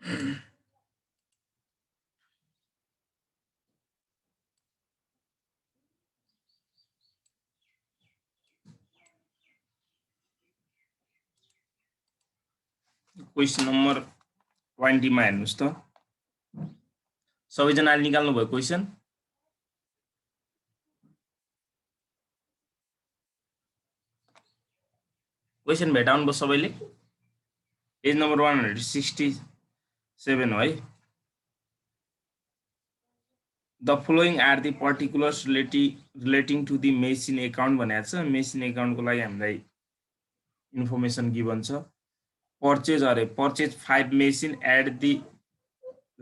Question number 20 मा हेर्नुस् त सबैजनाले निकाल्नु भयो क्वेशन भेटाउनु भयो सबैले पेज नम्बर 167 हो है The following are the particulars relating to the machine account भनेको छ मेसिन एकाउन्टको लागि हामीलाई इन्फर्मेसन गिभन छ पर्चेज अरे purchase 5 machine at the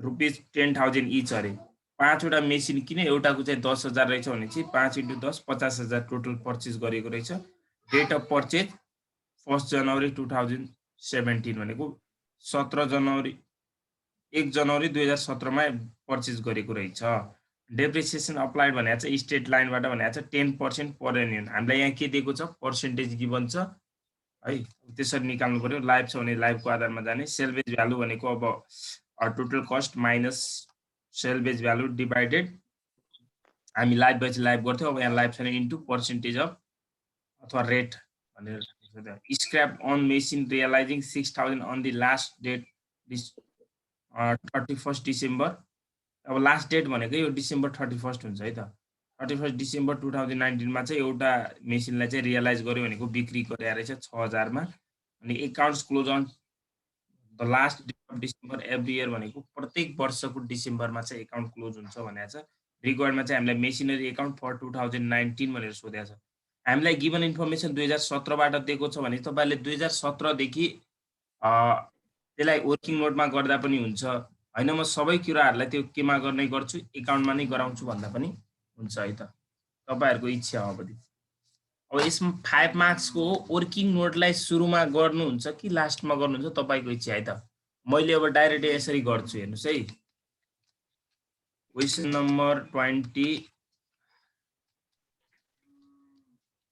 ₹10,000 each अरे 5 वटा मेसिन किन एउटाको चाहिँ 10,000 रहेछ भने चाहिँ 5 × 10 50,000 टोटल पर्चेज गरेको रहेछ डेट अफ पर्चेज 1 जनवरी 2017 भनेको 1 जनवरी 2017 मा पर्चेज गरेको रहेछ डेप्रिसिएसन अप्लाइड भनेको छ स्टेट लाइनबाट भनेको छ 10% पर एनुअल हामीलाई यहाँ के दिएको छ पर्सेन्टेज गिभन छ है त्यसरी निकाल्नु पर्यो लाइभ छ भने लाइभको आधारमा जाने सेलवेज भ्यालु भनेको अब total cost minus salvage value divided हामी लाइभ भएपछि लाइभ गर्थ्यौँ अब यहाँ लाइभ छैन इन्टु पर्सेन्टेज अफ अथवा रेट भनेर scrap on machine realising 6,000 on the last date 31 December अब लास्ट डेट भनेको यो डिसेम्बर 31 हुन्छ है त 31 डिसेम्बर 2019 मा चाहिँ एउटा मेसिनलाई चाहिँ रियलाइज गर्यो भनेको बिक्री गरे रहेछ 6,000 मा अनि accounts close on the last day of December every year भनेको प्रत्येक वर्षको डिसेम्बरमा चाहिँ अकाउन्ट क्लोज हुन्छ भनेको छ रिक्वायर्डमा चाहिँ हामीलाई मेसिनरी अकाउन्ट फर 2019 भनेर सोधेको छ हामीलाई गिभन इन्फर्मेसन 2017 बाट दिएको छ भने तपाईले 2017 देखि त्यसलाई वर्किङ नोटमा गर्दा पनि हुन्छ हैन म सबै कुराहरुलाई त्यो केमा गर्ने गर्छु अकाउन्टमा नै गराउँछु भन्दा पनि हुन्छ है त तपाईहरुको इच्छा हो अब यसमा 5 मार्क्स को वर्किङ नोटलाई सुरुमा गर्नुहुन्छ कि लास्टमा गर्नुहुन्छ तपाईको इच्छा है त मैले अब डाइरेक्ट यसरी गर्छु हेर्नुस् है क्वेशन नम्बर 20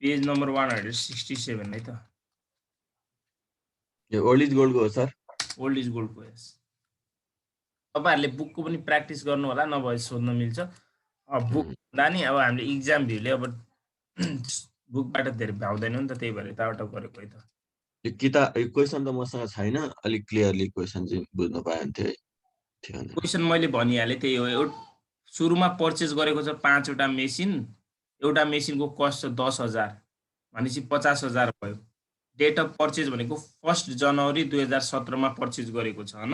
पेज नम्बर 167 है त यो ओल्ड इज गोल्ड को हो सर ओल्ड इज गोल्ड को यस तपाईहरुले बुकको पनि प्र्याक्टिस गर्नु होला नभए सोध्न मिल्छ अब बुक भन्दा नि अब हामीले एक्जाम भ्यूले अब बुकबाट धेरै भ्याउँदैन नि त त्यही भएर यताबाट गरेको है त यो किताब यो क्वेशन त मसँग छैन अलि क्लियरली क्वेशन चाहिँ बुझ्न पाएन थियो है क्वेशन मैले भनिहाले त्यही हो सुरुमा पर्चेज गरेको छ 5 वटा मेसिन एउटा मेसिनको कस्ट छ 10,000 भनेपछि 50,000 भयो डेट अफ पर्चेज भनेको 1 जनवरी 2017 मा पर्चेज गरेको छ हैन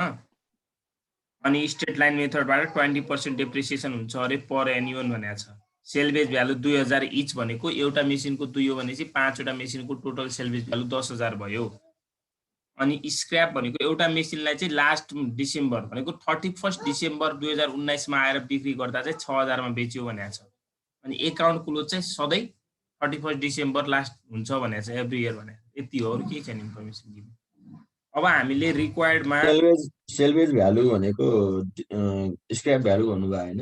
अनि स्टेट लाइन मेथडबाट 20% डेप्रिसिएसन हुन्छ अरे पर एनुअल भनेको छ सेलवेज भ्यालु 2000 इच भनेको एउटा मेसिनको 2 हो भनेपछि 5 वटा मेसिनको टोटल सेलवेज भ्यालु 10,000 भयो अनि स्क्रैप भनेको एउटा मेसिनलाई चाहिँ लास्ट डिसेम्बर भनेको 31 डिसेम्बर 2019 मा आएर बिक्री गर्दा चाहिँ 6,000 मा बेच्यो भनेको छ अनि अकाउन्ट क्लोज चाहिँ सधैं 31 डिसेम्बर लास्ट हुन्छ भनेको छ एभ्री इयर भनेको यति हो अरु के छैन इन्फर्मेसन गिभन अब हामीले रिक्वायर्ड मा सेलवेज भ्यालु भनेको स्क्रैप भ्यालु भन्नु भयो हैन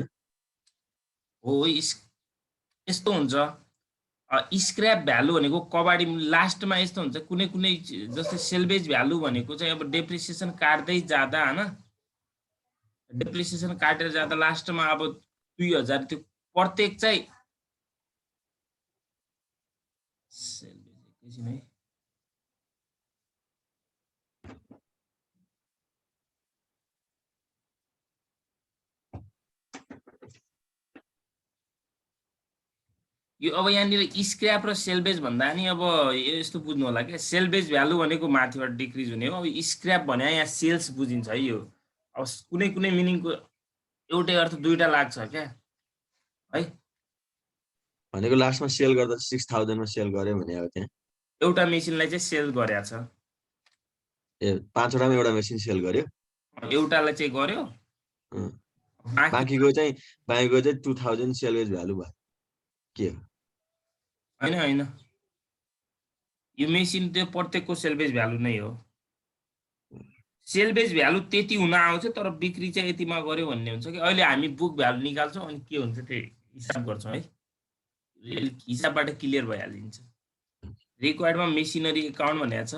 हो यस्तो हुन्छ स्क्रैप भ्यालु भनेको कबाडी लास्टमा यस्तो हुन्छ कुनै कुनै जस्तै सेलवेज भ्यालु भनेको चाहिँ अब डेप्रिसिएसन काट्दै जादा हैन डेप्रिसिएसन काटेर जादा लास्टमा अब 2000 त्यो प्रत्येक चाहिँ सेलवेज एकैछिन है यो अब यहाँनिर स्क्रैप र सेलवेज भन्दा नि अब यस्तो बुझ्नु होला के सेलवेज भ्यालु भनेको माथिबाट डिक्रिज हुने हो अब स्क्रैप भने यहाँ सेल्स बुझिन्छ है यो अब कुनै कुनै मिनिङको एउटै अर्थ दुईटा लाग्छ क्या है भनेको लास्टमा सेल गर्दा 6,000 मा सेल गर्यो भने अब त्यहाँ एउटा मेसिनलाई चाहिँ सेल गरेको छ ए 5 वटामा एउटा मेसिन सेल गर्यो एउटालाई चाहिँ गर्यो बाँकीको चाहिँ 2000 सेलवेज भ्यालु भयो के हो हैन हैन यो मेसिन त्यो प्रत्येकको सेलवेज भ्यालु नै हो सेलवेज भ्यालु त्यति हुन आउँछ तर बिक्री चाहिँ यतिमा गर्यो भन्ने हुन्छ कि अहिले हामी बुक भ्यालु निकाल्छौं अनि के हुन्छ त्यही हिसाब गर्छौं है हिसाबबाट क्लियर भइहालिन्छ रिक्वायर्डमा मेसिनरी अकाउन्ट भनेको छ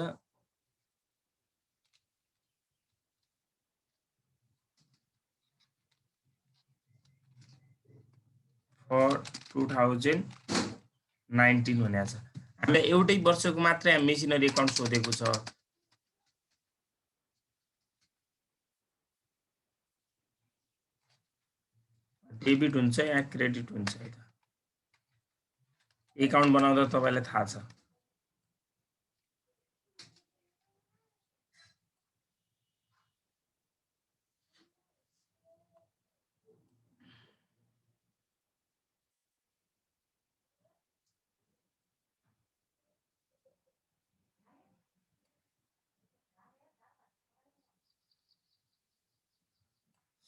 फर 2019 भनेको छ। हामीलाई एउटै वर्षको मात्रै मेसिनरी एकाउन्ट सोधेको छ। डेबिट हुन्छ या क्रेडिट हुन्छ है त एकाउन्ट बनाउँदा तपाईलाई थाहा छ।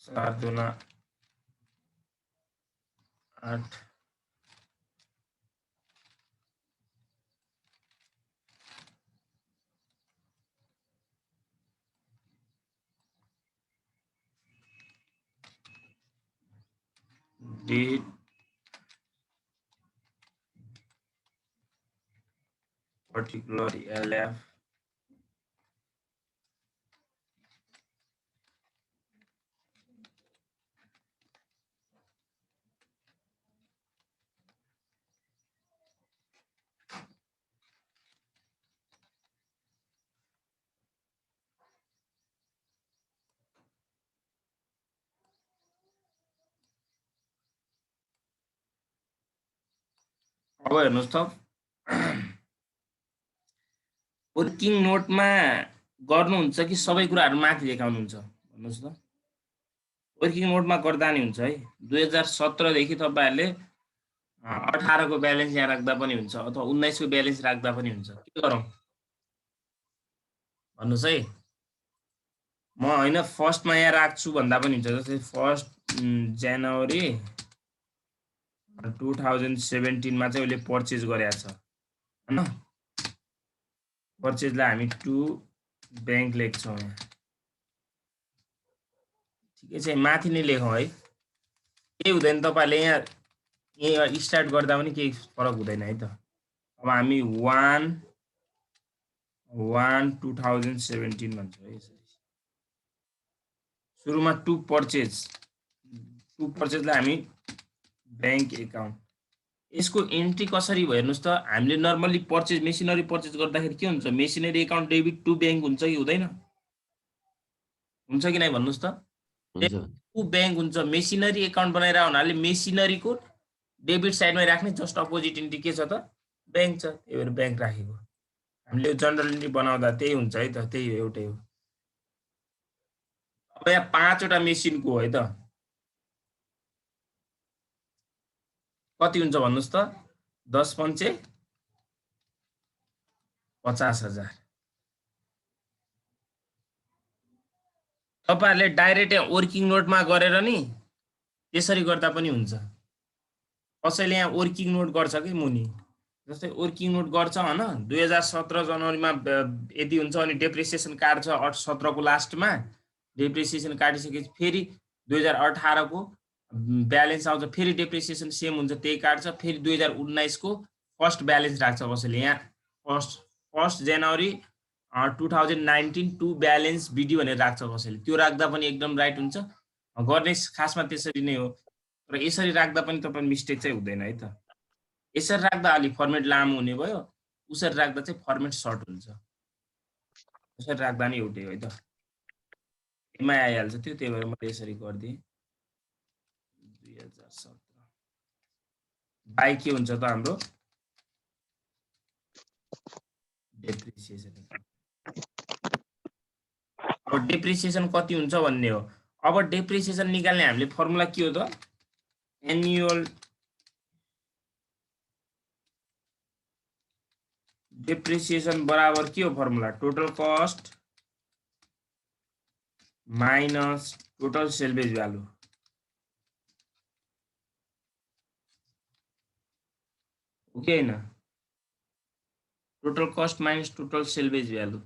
चार दुना 8 डेट पर्टिकुलर LF अब हेर्नुस् त वर्किङ नोटमा गर्नुहुन्छ कि सबै कुराहरु माथि देखाउनुहुन्छ भन्नुस् त। वर्किङ नोटमा गर्दा नि हुन्छ है। 2017 देखि तपाईहरुले 18 को ब्यालेन्स यहाँ राख्दा पनि हुन्छ अथवा 19 को ब्यालेन्स राख्दा पनि हुन्छ। के गरौँ भन्नुस् है। म हैन फर्स्टमा यहाँ राख्छु भन्दा पनि हुन्छ। जस्तै 1 जनवरी 2017 मा चाहिँ उले पर्चेज गरेको छ हैन। पर्चेजलाई हामी टु बैंक लेख्छौं यहाँ। ठिकै छ माथि नै लेखौं है। के हुँदैन तपाईहरुले यहाँ स्टार्ट गर्दा पनि केही फरक हुँदैन है त। अब हामी 1/1/2017 भन्छौं है यसरी। सुरुमा टु पर्चेजलाई हामी बैंक एकाउन्ट। यसको एन्ट्री कसरी भयो हेर्नुस् त। हामीले नर्मली पर्चेज मेसिनरी पर्चेज गर्दाखेरि के हुन्छ machinery account debit to bank हुन्छ कि हुँदैन? हुन्छ कि नै भन्नुस् त। हुन्छ टु बैंक हुन्छ। मेसिनरी एकाउन्ट बनाइरा हुनाले मेसिनरीको डेबिट साइडमै राख्ने जस्ट अपोजिट एन्ट्री के छ त बैंक छ। त्यही भएर बैंक राखेको। हामीले जनरल एन्ट्री बनाउँदा त्यही हुन्छ है त। त्यही हो एउटै हो। अब यहाँ 5 वटा मेसिनको हो है त। कति हुन्छ भन्नुस् त 10 पंचे 50,000। तपाईहरुले डाइरेक्ट यहाँ वर्किङ नोटमा गरेर नि त्यसरी गर्दा पनि हुन्छ। कसैले यहाँ वर्किङ नोट गर्छ कि मुनि। जस्तै वर्किङ नोट गर्छ हैन 2017 जनवरीमा यदि हुन्छ अनि डेप्रिसिएसन काट्छ 17 को लास्टमा। डेप्रिसिएसन काटिसकेपछि फेरि 2018 को ब्यालेन्स आउँछ। फेरि डेप्रिसिएसन सेम हुन्छ त्यही काट्छ। फेरि 2019 को फर्स्ट ब्यालेन्स राख्छ कसैले यहाँ first January 2019 to balance BD भनेर राख्छ कसैले। त्यो राख्दा पनि एकदम राइट हुन्छ। गर्ने खासमा त्यसरी नै हो। र यसरी राख्दा पनि तपाईं मिस्टेक चाहिँ हुँदैन है त। यसरी राख्दा अलि फर्मेट लामो हुने भयो। उसरी राख्दा चाहिँ फर्मेट सर्ट हुन्छ। यसरी राख्दा नि एउटै हो है त। एमै आइहाल्छ त्यो। त्यही भएर मैले यसरी गर्दिए। 2017 बाइ के हुन्छ त हाम्रो डेप्रिसिएसन। अब डेप्रिसिएसन कति हुन्छ भन्ने हो। अब डेप्रिसिएसन निकाल्ने हामीले फर्मुला के हो त एनुअल डेप्रिसिएसन बराबर के हो formula total cost minus total salvage value. हो कि हैन। Total cost minus total salvage value.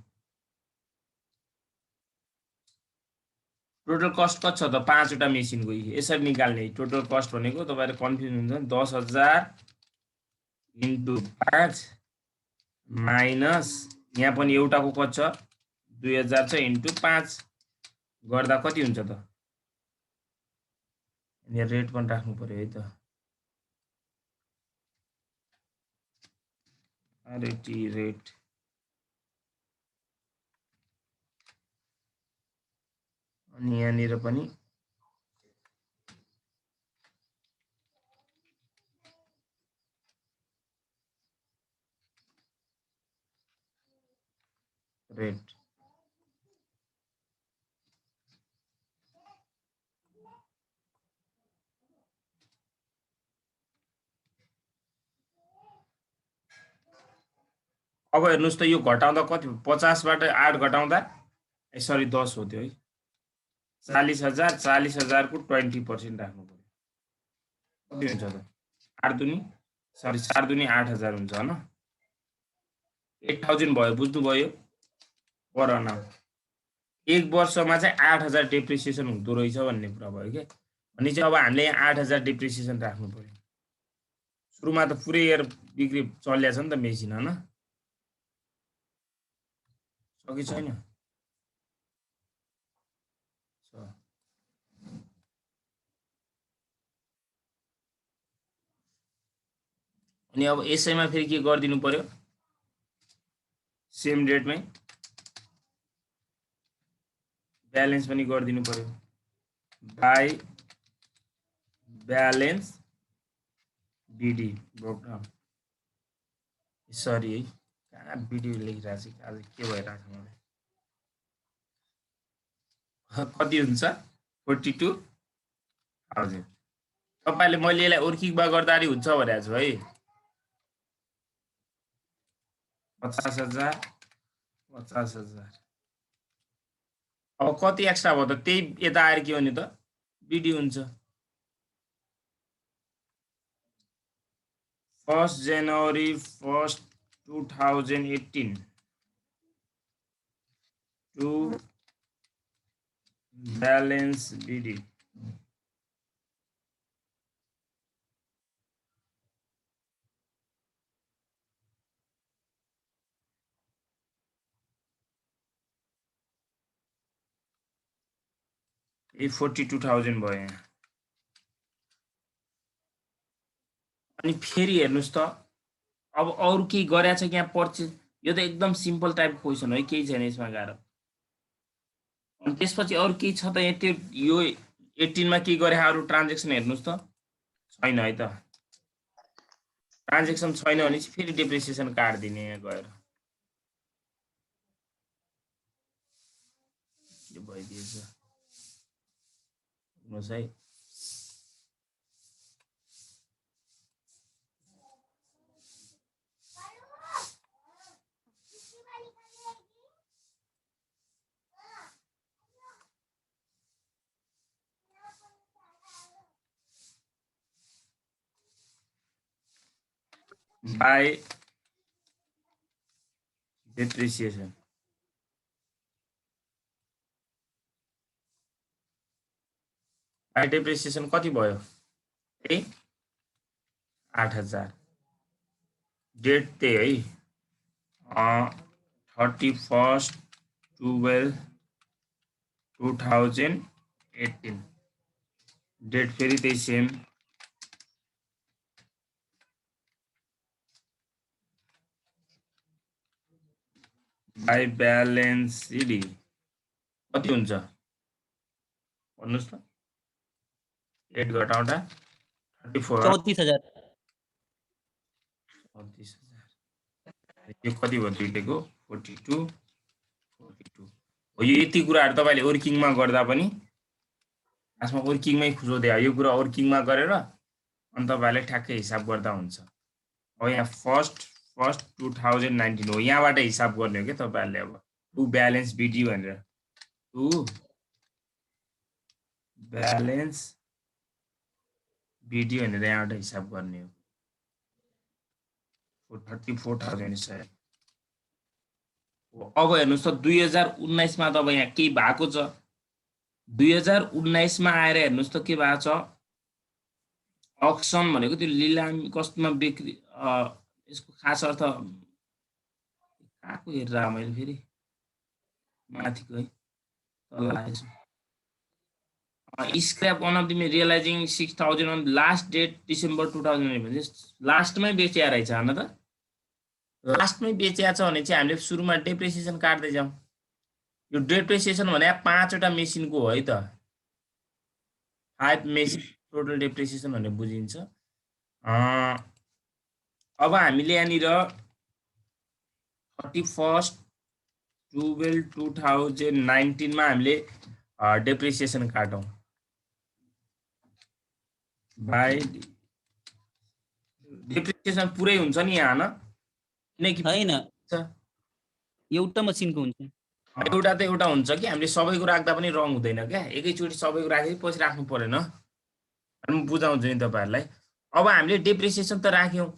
Total cost कति छ त 5 वटा मेसिनको। यसरी निकाल्ने टोटल कस्ट भनेको तपाईहरु कन्फ्युज हुन्छ 10,000 इन्टु 5 माइनस यहाँ पनि एउटाको कति छ 2000 छ इन्टु 5 गर्दा कति हुन्छ त। यहाँ रेट पनि राख्नु पर्यो है त। RAT रेट अनि यहाँनिर पनि रेट अब हेर्नुस् त यो घटाउँदा कति 50 बाट 8 घटाउँदा सरी 10 हो त्यो है 40,000 40,000 को 20% राख्नु पर्यो कति हुन्छ त 8 दुनी सरी 4 दुनी 8,000 हुन्छ हैन 8,000 भयो बुझ्नुभयो पर annum एक वर्षमा चाहिँ 8,000 डेप्रिसिएसन हुँदो रहेछ भन्ने कुरा भयो के अनि चाहिँ अब हामीले यहाँ 8,000 डेप्रिसिएसन राख्नु पर्यो सुरुमा त पुरै इयर बिक्री चलिया छ नि त मेसिन हैन सकी छैन अनि अब यसैमा फेरि के गरिदिनु पर्यो सेम डेटमै ब्यालेन्स पनि गरिदिनु पर्यो by balance BD broke down sorry है कहाँ बिडी लेखिरहेको छु आज के भइरहेको छ मलाई कति हुन्छ 42,000 तपाईले मैले यसलाई वर्किङमा गर्दाखेरि हुन्छ भनेको छु है 50,000 50,000 अब कति एक्स्ट्रा भयो त त्यही यता आएर के भने त बिडी हुन्छ 1 जनवरी 1 2018 to balance BD ये 42,000 भयो यहाँ अनि फेरि हेर्नुस् त अब अरु केही गरेछ कि यहाँ पर्चेज यो त एकदम सिम्पल टाइपको क्वेशन हो है केही छैन यसमा गाह्रो अनि त्यसपछि अरु केही छ त यहाँ त्यो यो 18 मा के गरे अरु ट्रान्ज्याक्सन हेर्नुस् त छैन है त ट्रान्ज्याक्सन छैन भने फेरि डेप्रिसिएसन काट्दिने यहाँ गएर के भइदिएछ हेर्नुस् है by depreciation by depreciation कति भयो ए 8,000 डेट त्यही है 31st 12 2018 डेट फेरि त्यही सेम बाई ब्यालेन्स सिडी कति हुन्छ भन्नुस् त 8 घटाउँदा 34 34,000 यो कति भयो दुईटैको 42 हो यो यति कुराहरु तपाईले वर्किङमा गर्दा पनि खासमा वर्किङमै खोज्दै यो कुरा वर्किङमा गरेर अनि तपाईहरुले ठ्याक्कै हिसाब गर्दा हुन्छ अब यहाँ फर्स्ट 2019 हो यहाँबाट हिसाब गर्ने हो के तपाईहरुले अब टु ब्यालेन्स बिडी भनेर टु ब्यालेन्स बिडी भनेर यहाँबाट हिसाब गर्ने हो 34,000 अब हेर्नुस् त 2019 मा त अब यहाँ केही भएको छ 2019 मा आएर हेर्नुस् त के भएको छ अक्सन भनेको त्यो लिलामी कस्तोमा बिक्री यसको खास अर्थ कहाँको हेरेर मैले फेरि माथिको है तल आएछ scrap one of the realising 6,000 on last date December 2011 लास्टमै बेचिया रहेछ हैन त लास्टमै बेचेको छ भने चाहिँ हामीले सुरुमा डेप्रिसिएसन काट्दै जाउँ। यो डेप्रिसिएसन भने 5 वटा मेसिनको हो है त, 5 मेसिन टोटल डेप्रिसिएसन भनेर बुझिन्छ। अब हामीले यहाँनिर 31/12/2019 मा हामीले डेप्रिसिएसन काटौँ बाई डेप्रिसिएसन पुरै हुन्छ नि यहाँ न, किनकि हैन एउटा मसिनको हुन्छ। एउटा त एउटा हुन्छ कि हामीले सबैको राख्दा पनि रङ हुँदैन क्या, एकैचोटि सबैको राखेपछि पछि राख्नु परेन। म बुझाउँछु नि तपाईँहरूलाई। अब हामीले डेप्रिसिएसन त राख्यौँ,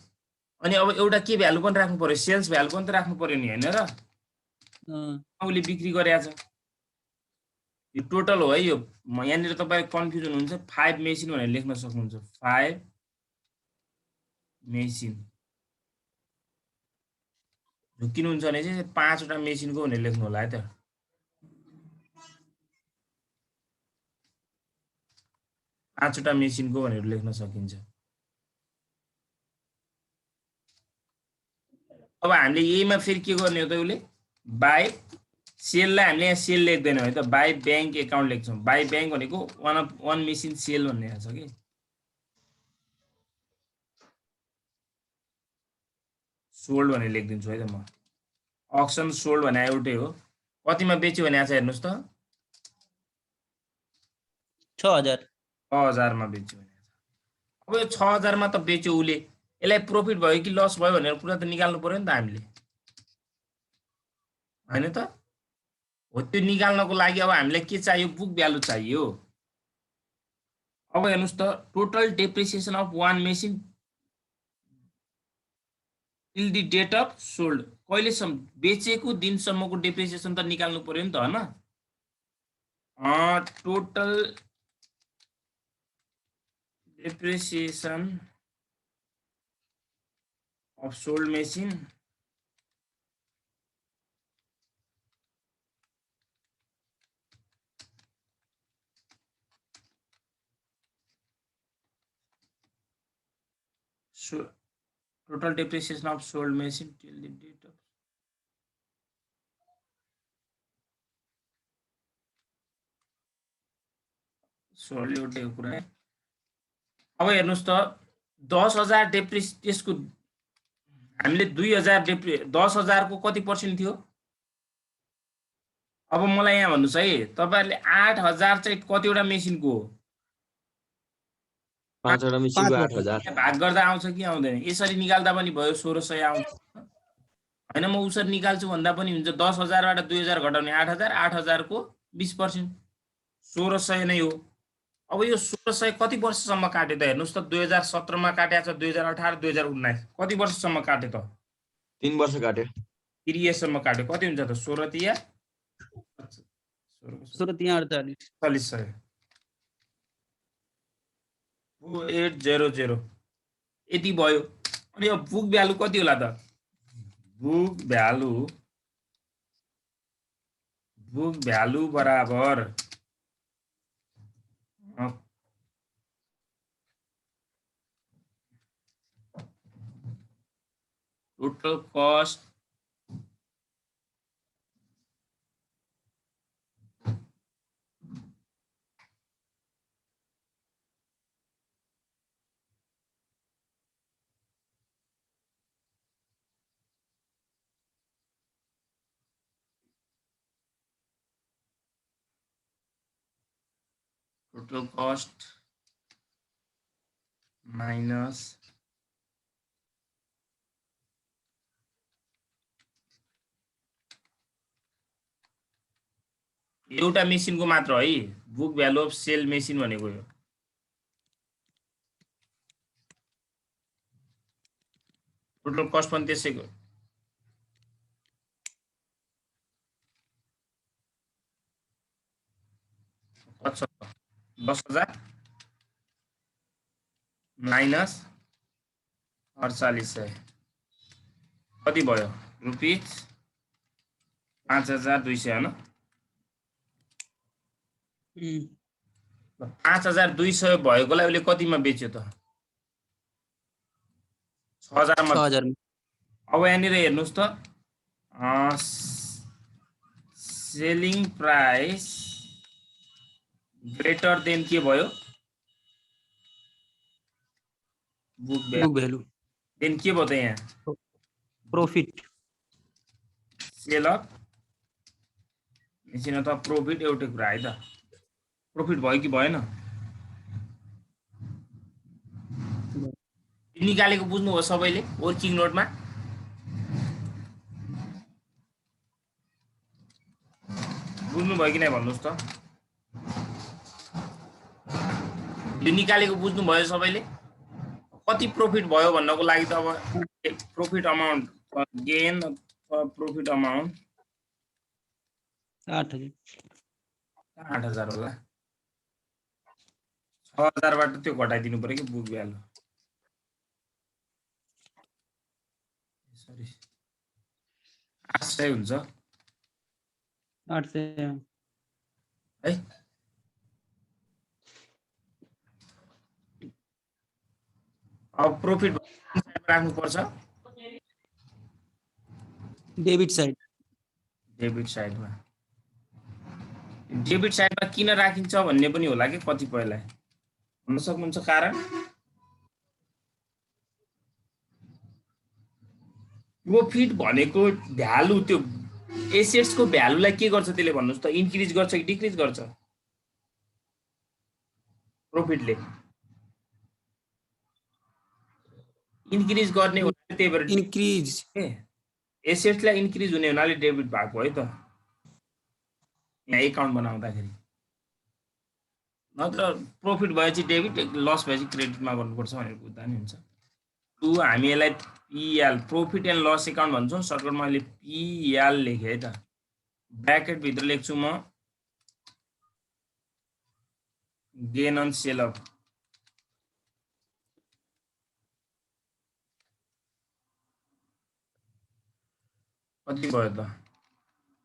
अनि अब एउटा के भ्यालु पनि राख्नु पर्यो, सेल्स भ्यालु पनि त राख्नु पर्यो नि होइन र। उसले बिक्री गरेछ यो टोटल हो है। यो यहाँनिर तपाईँ कन्फ्युजन हुन्छ, 5 मेसिन भनेर लेख्न सक्नुहुन्छ, 5 मेसिन झुक्किनुहुन्छ भने चाहिँ 5 वटा मेसिनको भनेर लेख्नु होला है त। पाँचवटा मेसिनको भनेर लेख्न सकिन्छ। अब हामीले यहीमा फेरि के गर्ने हो त, उसले बाई सेललाई हामीले यहाँ सेल लेख्दैनौँ है त, बाई ब्याङ्क एकाउन्ट लेख्छौँ। बाई ब्याङ्क भनेको वान मेसिन सेल भन्ने छ कि, सोल्ड भनेर लेखिदिन्छु है त म। अक्सन सोल्ड भने एउटै हो। कतिमा बेच्यो भने आज हेर्नुहोस् त, 6000 मा बेच्यो भने। अब यो 6000 मा त बेच्यो उसले, यसलाई प्रफिट भयो कि लस भयो भनेर कुरा त निकाल्नु पर्यो नि त हामीले, होइन त हो। त्यो निकाल्नको लागि अब हामीलाई के चाहियो, बुक भ्यालु चाहियो। अब हेर्नुहोस् त, total depreciation of one machine till the date of sold, कहिलेसम्म बेचेको दिनसम्मको डेप्रिसिएसन त निकाल्नु पर्यो नि त होइन। Total depreciation of sold machine total depreciation of sold machine till the date of sold एउटै कुरा है। अब हेर्नुहोस् त 10,000 त्यसको हामीले 2000 10,000 को कति पर्सेन्ट थियो। अब मलाई यहाँ भन्नुहोस् है, तपाईँहरूले 8,000 चाहिँ कतिवटा मेसिनको हो, 5 वटा मेसिनको 8,000 भाग गर्दा आउँछ कि आउँदैन, यसरी निकाल्दा पनि भयो, 1600 आउँछ होइन। म उसरी निकाल्छु भन्दा पनि हुन्छ। 10,000 बाट 2000 घटाउने 8,000, 8,000 को 20%, 1600 नै हो। अब यो 1600 कति वर्षसम्म काट्यो त, हेर्नुहोस् त, 2017 मा काटेको छ, 2018, 2019 कति वर्षसम्म काट्यो त, 3 वर्ष काट्यो, 3 इयर्ससम्म काट्यो। कति हुन्छ त, 16 तिया 4800 800 यति भयो। अनि यो बुक भ्यालु कति होला त, बुक भ्यालु बराबर टोटल कस्ट माइनस एउटा मेसिनको मात्र है, book value of sale machine भनेको यो। टोटल कस्ट पनि त्यसैको, कति छ 10,000 माइनस 4800 कति भयो, रुपिस 5,200 होइन। 5,200 भएकोलाई उसले कतिमा बेच्यो त, 6,000 मा। अब यहाँनिर हेर्नुहोस् त सेलिङ प्राइस ग्रेटर देन के भयो बुक बुक भ्यालु देन के भयो त यहाँ प्रॉफिट सेल अफ मेसिन अथवा प्रॉफिट एउटै कुरा है त प्रॉफिट भयो कि भएन निकालेको बुझ्नुभयो सबैले वर्किङ नोटमा बुझ्नुभयो कि नै भन्नुहोस् त यो निकालेको बुझ्नुभयो सबैले कति प्रॉफिट भयो भन्नको लागि त अब profit amount gain profit amount 8,000 होला 6,000 बाट त्यो घटाइदिनु पर्यो कि बुक भ्यालु सरी 800 हुन्छ 800 है अब प्रॉफिट राख्नु पर्छ डेबिट साइडमा किन राखिन्छ भन्ने पनि होला कि कतिपयलाई भन्न सक्नुहुन्छ कारण प्रॉफिट भनेको भ्यालु त्यो एसेट्स को भ्यालुलाई के गर्छ त्यसले भन्नुस् त इन्क्रिज गर्छ कि डिक्रिज गर्छ प्रॉफिटले इन्क्रिज गर्ने हो त्यही भएर इन्क्रिज एसेट्सलाई इन्क्रिज हुने हुनाले डेबिट भएको है त यहाँ एकाउन्ट बनाउँदाखेरि नत्र प्रॉफिट भएपछि डेबिट लस भएपछि क्रेडिटमा गर्नुपर्छ भनेर बुझ्दा नि हुन्छ टु हामी यसलाई PL profit and loss account भन्छौँ सर्कलमा अहिले पीएल लेखेँ है त ब्र्याकेट भित्र लेख्छु म गेन अन सेल अफ कति भयो त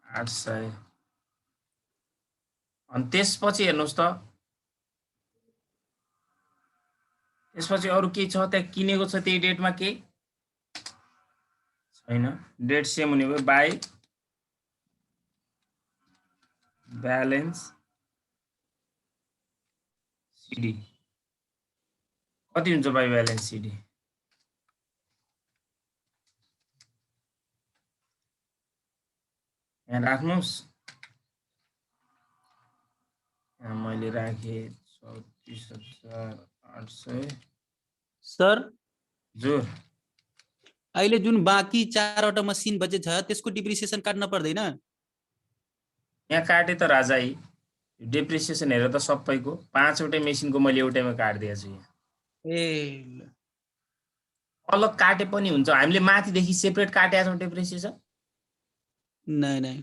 800 अनि त्यसपछि हेर्नुहोस् त त्यसपछि अरु के छ त्यहाँ किनेको छ त्यही डेटमा के छैन डेट सेम हुने भयो बाइ ब्यालेन्स सिडी कति हुन्छ बाइ ब्यालेन्स सिडी यहाँ राख्नुस् यहाँ मैले राखे 34,800 सर जुर अहिले जुन बाँकी 4वटा मसिन बचे छ त्यसको डिप्रिसिएसन काट्न पर्दैन यहाँ काटे त राजाई डिप्रिसिएसन हेरेर त सबैको 5वटै मेसिनको मैले एउटैमा काट्दिएको छु यहाँ ए अलग काटे पनि हुन्छ हामीले माथिदेखि सेपरेट काटेका छौँ डिप्रिसिएसन नै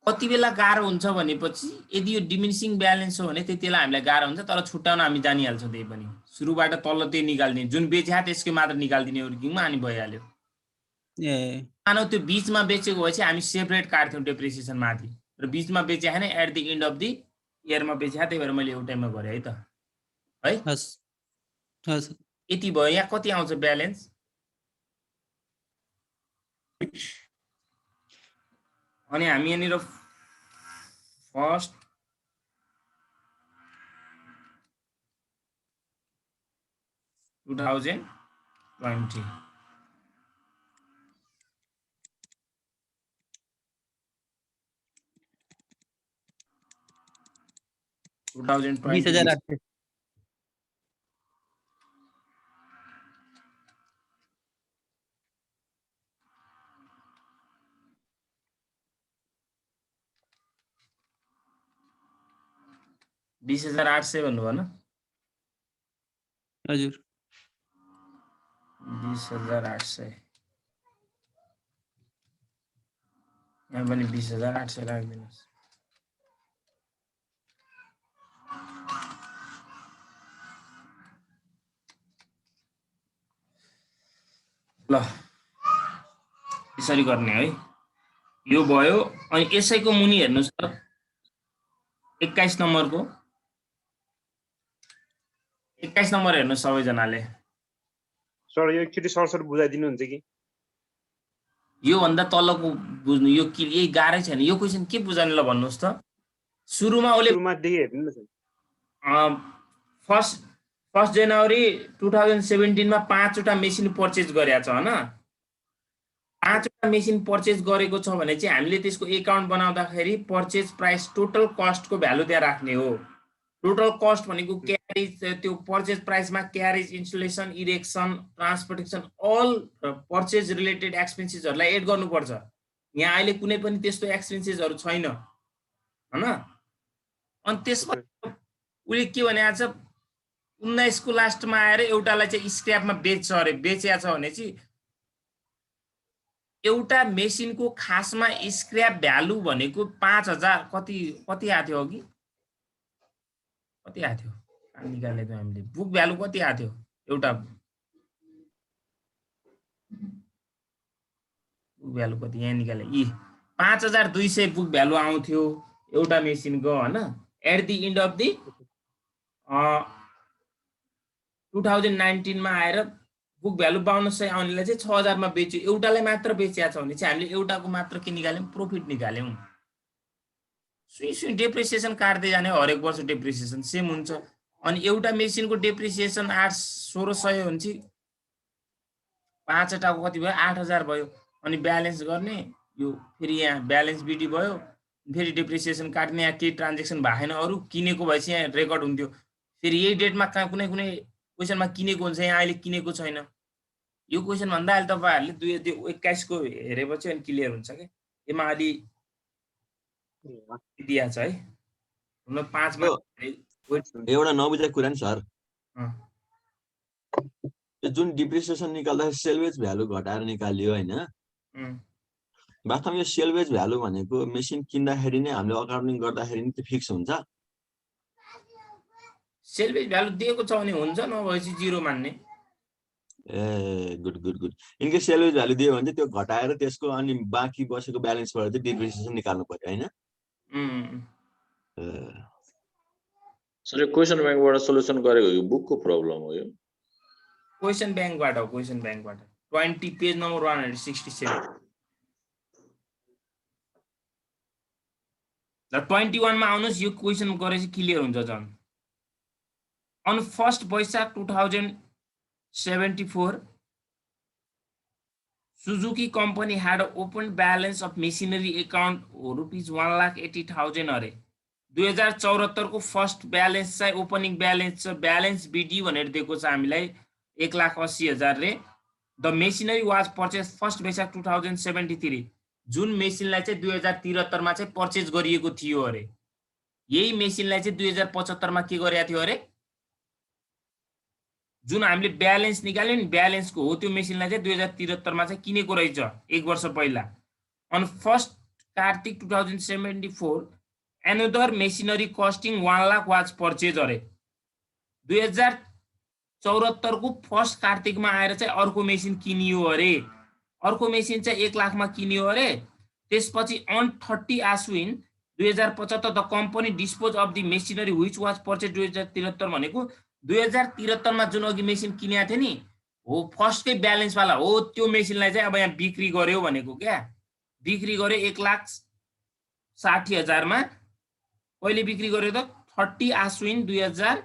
कति बेला गाह्रो हुन्छ भनेपछि यदि यो डिमिनिसिङ ब्यालेन्स हो भने त्यतिबेला हामीलाई गाह्रो हुन्छ तर छुट्याउन हामी जानिहाल्छौँ त्यही पनि सुरुबाट तल्लो त्यही निकाल्दिने जुन बेच्या त्यसकै मात्र निकाल्दिने वर्किङमा अनि भइहाल्यो ए मानौ त्यो बीचमा बेचेको भएपछि हामी सेपरेट काट्थ्यौँ डिप्रिसिएसन माथि र बीचमा बेचे हैन at the end of the इयरमा बेचे त्यही भएर मैले एउटैमा गरे है त है हस् हस् यति भयो यहाँ कति आउँछ ब्यालेन्स अनि हामी यहाँनिर फर्स्ट $2020 20,800 20,800 भन्नुभयो न हजुर 20,800 यहाँ पनि 20,800 राखिदिनुहोस् ल यसरी गर्ने है यो भयो अनि यसैको मुनि हेर्नुस् त 21 नम्बरको 21 नम्बर हेर्नु सबैजनाले सर यो एकचोटि सरसर बुझाइदिनु हुन्छ कि यो भन्दा तलको बुझ्नु यो के यही गाह्रै छैन यो क्वेशन के बुझाउने ल भन्नुस् त सुरुमा ओले सुरुमा देखि हेर्नु न सर फर्स्ट जनवरी 2017 मा 5 वटा मेसिन पर्चेज गरेको छ हैन 5 वटा मेसिन पर्चेज गरेको छ भने चाहिँ हामीले त्यसको एकाउन्ट बनाउँदाखेरि पर्चेज प्राइस टोटल कस्टको भ्यालु त्यहाँ राख्ने हो टोटल कस्ट भनेको क्यारेज त्यो पर्चेज प्राइसमा carriage installation erection transportation all purchase related एक्सपेन्सेसहरुलाई एड गर्नुपर्छ यहाँ अहिले कुनै पनि त्यस्तो एक्सपेन्सेसहरु छैन हैन अनि त्यसपछि उले के भनेको छ 19 को लास्टमा आएर एउटालाई चाहिँ स्क्रैपमा बेच्छ अरे बेचेको छ भने चाहिँ एउटा मेसिनको खासमा स्क्रैप भ्यालु भनेको 5000 कति आथ्यो अघि कति आथ्यो निकाल्ने त हामीले बुक भ्यालु कति आथ्यो एउटा बुक भ्यालु कति यहाँ निकाले इ 5200 बुक भ्यालु आउँथ्यो एउटा मेसिनको हैन at the end of the 2019 मा आएर बुक भ्यालु 5200 आउनेलाई चाहिँ 6000 मा बेच्यो एउटालाई मात्र बेचेको छ भने चाहिँ हामीले एउटाको मात्र के निकाल्यौं प्रॉफिट निकाल्यौं सुई डेप्रिसिएसन काट्दै जाने हरेक वर्ष डेप्रिसिएसन सेम हुन्छ अनि एउटा मेसिनको डेप्रिसिएसन 1600 हुन्छ 5 वटाको कति भयो 8000 भयो अनि ब्यालेन्स गर्ने यो फेरि यहाँ ब्यालेन्स बिडी भयो फेरि डेप्रिसिएसन काट्ने या केही ट्रान्ज्याक्सन भएन अरु किनेको भएपछि यहाँ रेकर्ड हुन्थ्यो फेरि यही डेटमा कुनै क्वेशनमा किनेको हुन्छ यहाँ अहिले किनेको छैन यो क्वेशन भन्दा अहिले तपाईहरुले 2021 को हेरेपछि अनि क्लियर हुन्छ के यसमा अलि दिया छ है हुन 5 मा एउटा नबुझेको कुरा नि सर जुन डिप्रिसिएसन निकाल्दा सेल्वेज भ्यालु घटाएर निकालियो हैन वास्तवमा यो सेल्वेज भ्यालु भनेको मेसिन किन्दाखेरि नै हामीले अकाउन्टिङ गर्दाखेरि नि फिक्स हुन्छ सेल्वेज भ्यालु दिएको छ भने हुन्छ नभएपछि जिरो मान्ने ए गुड इनके सेल्वेज भ्यालु दियो भने त्यो घटाएर त्यसको अनि बाँकी बसेको ब्यालेन्सबाट चाहिँ डिप्रिसिएसन निकाल्नु पर्यो हैन सर यो क्वेशन बैंकबाट सोलुसन गरेको यो बुकको प्रब्लम हो यो क्वेशन बैंकबाट 20 पेज नम्बर 167 ल 21 मा आउनुस् यो क्वेशन गरेपछि क्लियर हुन्छ जन on 1st Boisak 2074 Suzuki company had an open balance of machinery account rupees 1,80,000 अरे 2074 को फर्स्ट ब्यालेन्स चाहिँ ओपनिङ ब्यालेन्स छ ब्यालेन्स बिडी भनेर दिएको छ हामीलाई 1,80,000 रे the machinery was purchase first Baishakh 2073 जुन मेसिनलाई चाहिँ 2073 मा चाहिँ पर्चेज गरिएको थियो अरे यही मेसिनलाई चाहिँ 2075 मा के गरेको थियो अरे जुन हामीले ब्यालेन्स निकाल्यो नि ब्यालेन्सको हो त्यो मेसिनलाई चाहिँ 2073 मा चाहिँ किनेको रहेछ एक वर्ष पहिला on 1st Kartik 2074 another machinery costing 1 lakh was purchased अरे 2074 को फर्स्ट कार्तिकमा आएर चाहिँ अर्को मेसिन किनियो अरे अर्को मेसिन चाहिँ 1 लाखमा किनियो अरे त्यसपछि on 30 Ashwin 2075 the company dispose of the machinery which was purchase 2073 भनेको 2073 मा जुन अघि मेसिन किनेको थियो नि हो फर्स्टकै ब्यालेन्स वाला हो त्यो मेसिनलाई चाहिँ अब यहाँ बिक्री गर्यो भनेको क्या बिक्री गर्यो 1,60,000 मा कहिले बिक्री गर्यो त 30 आश्विन 2000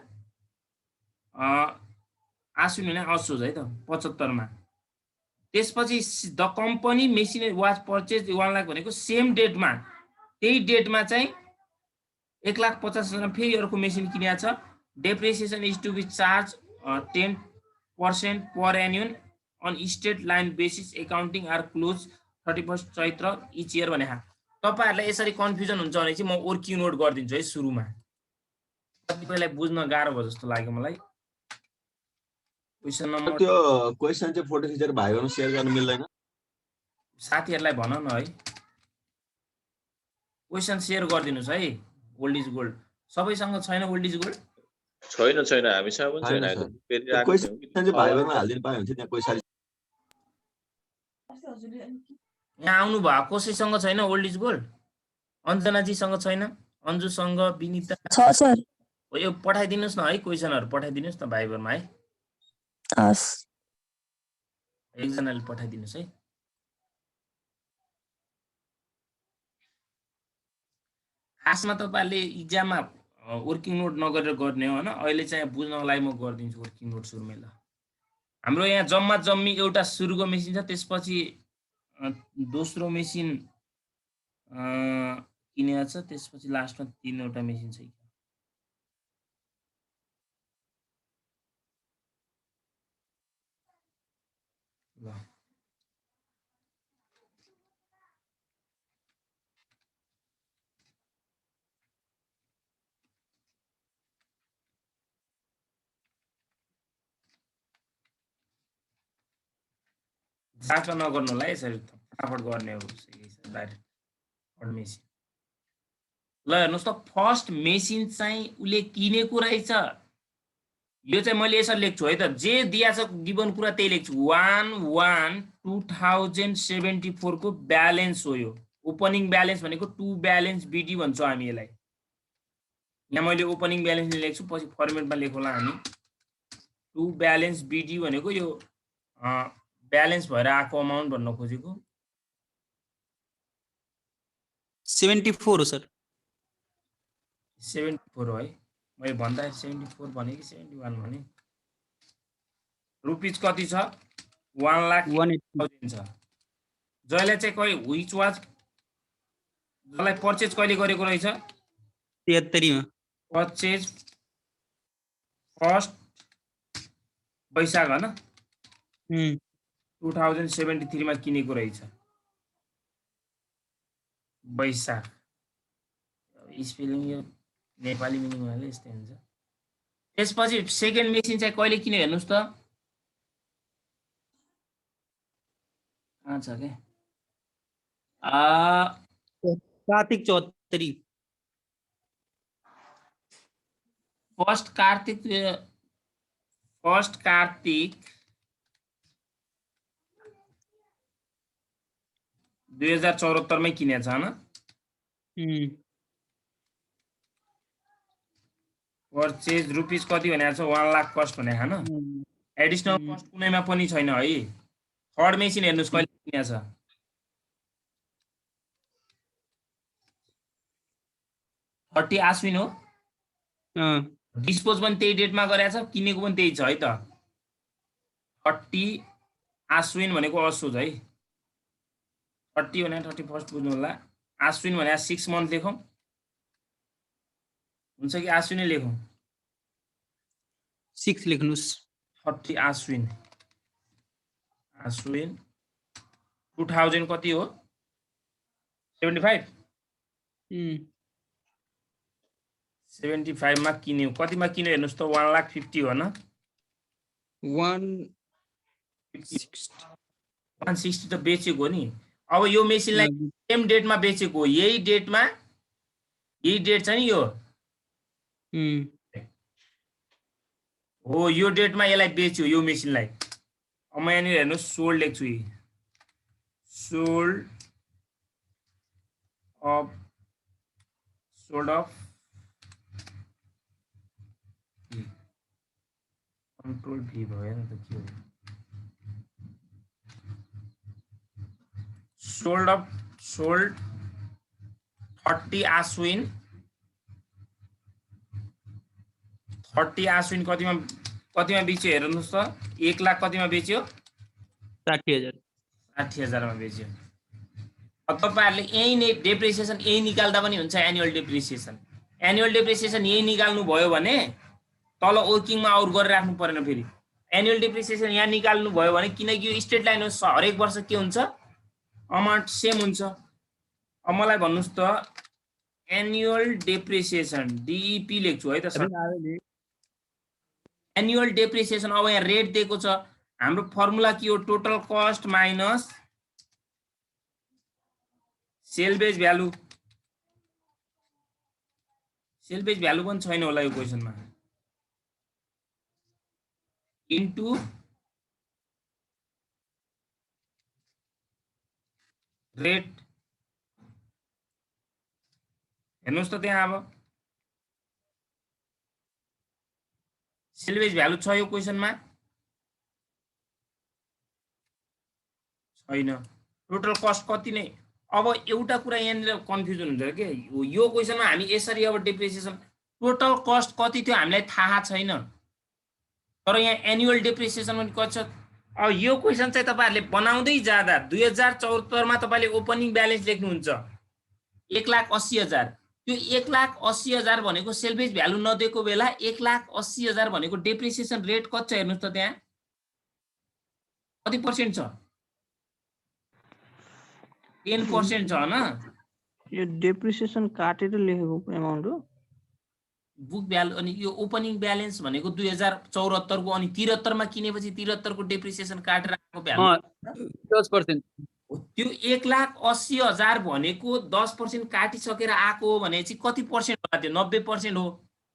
आश्विन हैन असोज है त 75 मा त्यसपछि the company machine was purchase 1 lakh भनेको सेम डेटमा त्यही डेटमा चाहिँ 1,50,000 फेरि अर्को मेसिन किनेको छ depreciation is to be charged 10% per annum on state line basis accounting are closed 31st Chaitra each year भने तपाईहरुलाई यसरी कन्फ्युजन हुन्छ भने चाहिँ म ओर्की नोट गर्दिन्छु है सुरुमा तपाईलाई बुझ्न गाह्रो भयो जस्तो लाग्यो मलाई क्वेशन नम्बर त्यो क्वेशन चाहिँ फोटो खिचेर भाइहरुमा शेयर गर्न मिल्दैन साथीहरुलाई भन न है क्वेशन शेयर गर्दिनुस् है ओल्ड इज गोल्ड सबैसँग छैन ओल्ड इज गोल्ड छैन हामीसँग पनि छैन क्वेशन चाहिँ भाइहरुमा हाल्दिनु पाए हुन्छ त्यहाँ कोही साथी यहाँ आउनु भयो कसैसँग छैन ओल्ड इज गोल्ड अञ्जना जी सँग छैन अन्जु सँग विनिता छ सर यो पठाइदिनुस् न है क्वेशनहरु पठाइदिनुस् न भाइहरुमा है हस् एकजनाले पठाइदिनुस् है खासमा तपाईहरुले इक्जाममा वर्किङ नोट नगरेर गर्ने हो हैन अहिले चाहिँ बुझ्नको लागि म गर्दिन्छु वर्किङ नोट सुरुमै ल हाम्रो यहाँ जम्मा जम्मी एउटा सुरुको मेसिन छ त्यसपछि दोस्रो मेसिन किनेको छ त्यसपछि लास्टमा 3 वटा मेसिन छ ल जाँच नगर्नु होला है यसरी फटाफट गर्ने हो डाइरेक्ट मेसिन ल हेर्नुस् त फर्स्ट मेसिन चाहिँ उले किनेको रहेछ यो चाहिँ मैले यसरी लेख्छु है त जे दिया छ गिवन कुरा त्यही लेख्छु 1/1/2074 को ब्यालेन्स हो यो ओपनिङ ब्यालेन्स भनेको 2 ब्यालेन्स बीडी भन्छौँ हामी यसलाई यहाँ मैले ओपनिङ ब्यालेन्स लेख्छु पछि फर्मेटमा लेखौँला हामी 2 ब्यालेन्स बीडी भनेको यो ब्यालेन्स भएर आएको अमाउन्ट भन्न खोजेको 74 हो सर 74 हो है मैले भन्दा 74 भने कि 71 भने रुपीज कति छ 1,80,000 छ जसले चाहिँ कहिले व्हिच वाज जसलाई पर्चेज कहिले गरेको रहेछ 73 मा पर्चेज फर्स्ट वैशाख हैन 2073 मा किनेको रहेछ वैशाख स्पेलिङ यो नेपाली मिनिङ वाले यस्तै हुन्छ त्यसपछि सेकेन्ड मेसिन चाहिँ कहिले किन्यो हेर्नुस् त कहाँ छ के कार्तिक 74 फर्स्ट कार्तिक 2074 मै किनेछ हैन पर्चेज रुपीज कति भनेको छ 1 लाख कस्ट भनेको हैन एडिशनल कस्ट कुनैमा पनि छैन है थर्ड मेसिन हेर्नुस् कहिले किनेछ 30 आश्विन हो डिस्पोज पनि त्यही डेटमा गरेछ किनेको पनि त्यही छ है त 30 आश्विन भनेको असोज है 30 भने 31 बुझ्नु होला आश्विन भने 6 मन्थ लेखौं हुन्छ कि आश्विनै लेखौं 6 लेख्नुस् 30 आश्विन 2000 कति हो 75 75 मा किन्यो कतिमा किन्यो हेर्नुस् त 1,50,000 हो न 160 त बेचेको नि अब यो मेसिनलाई सेम डेटमा बेचेको हो यही डेट छ नि यो हो यो डेटमा यसलाई बेच्यो यो मेसिनलाई अब म यहाँ हेर्नुस् सोल्ड लेख्छु सोल्ड अफ कन्ट्रोल भी भयो नि त के हो सोल्ड 30 आश्विन 30 आश्विन कतिमा बेच्यो हेर्नुस् त 1 लाख कतिमा बेच्यो 60,000 मा बेच्यो अब तपाईहरुले यही नै डेप्रिसिएसन यही निकाल्दा पनि हुन्छ एनुअल डेप्रिसिएसन यही निकाल्नु भयो भने तल वर्किङमा आउट गरेर राख्नु पर्दैन फेरि एनुअल डेप्रिसिएसन यहाँ निकाल्नु भयो भने किनकि यो स्ट्रेट लाइन हो हरेक वर्ष के हुन्छ अमाउन्ट सेम हुन्छ अब मलाई भन्नुस् त एनुअल डेप्रिसिएसन डीईपी लेख्छु है त सर एनुअल डेप्रिसिएसन अब यहाँ रेट दिएको छ हाम्रो फर्मुला के हो total cost minus salvage value पनि छैन होला यो क्वेशनमा इन्टु रेट हेर्नुस् त त्यहाँ अब सेल बेस भ्यालु छ यो क्वेशनमा छैन टोटल कस्ट कति नै अब एउटा कुरा यहाँनिर कन्फ्युजन हुन्छ के यो क्वेसनमा हामी यसरी अब डेप्रिसिएसन टोटल कस्ट कति थियो हामीलाई थाहा छैन तर यहाँ एनुअल डेप्रिसिएसन पनि कति छ अब यो क्वेसन चाहिँ तपाईहरुले बनाउँदै जाँदा 2074 मा तपाईले ओपनिङ ब्यालेन्स लेख्नुहुन्छ 1,80,000 त्यो 1,80,000 भनेको सेल्भेज भ्यालु नदिएको बेला 1,80,000 भनेको डेप्रिसिएसन रेट कति छ हेर्नुस् त त्यहाँ कति पर्सेन्ट छ 10% छ हैन यो डेप्रिसिएसन काटेर लेखेको एमाउन्ट हो बुक भ्यालु अनि यो ओपनिङ ब्यालेन्स भनेको 2074 को अनि 73 मा किनेपछि 73 को डेप्रिसिएसन काटेर आएको भ्यालु 10%। त्यो 1,80,000 भनेको 10% काटिसकेर आएको हो भने चाहिँ कति पर्सेन्ट होला त्यो 90% हो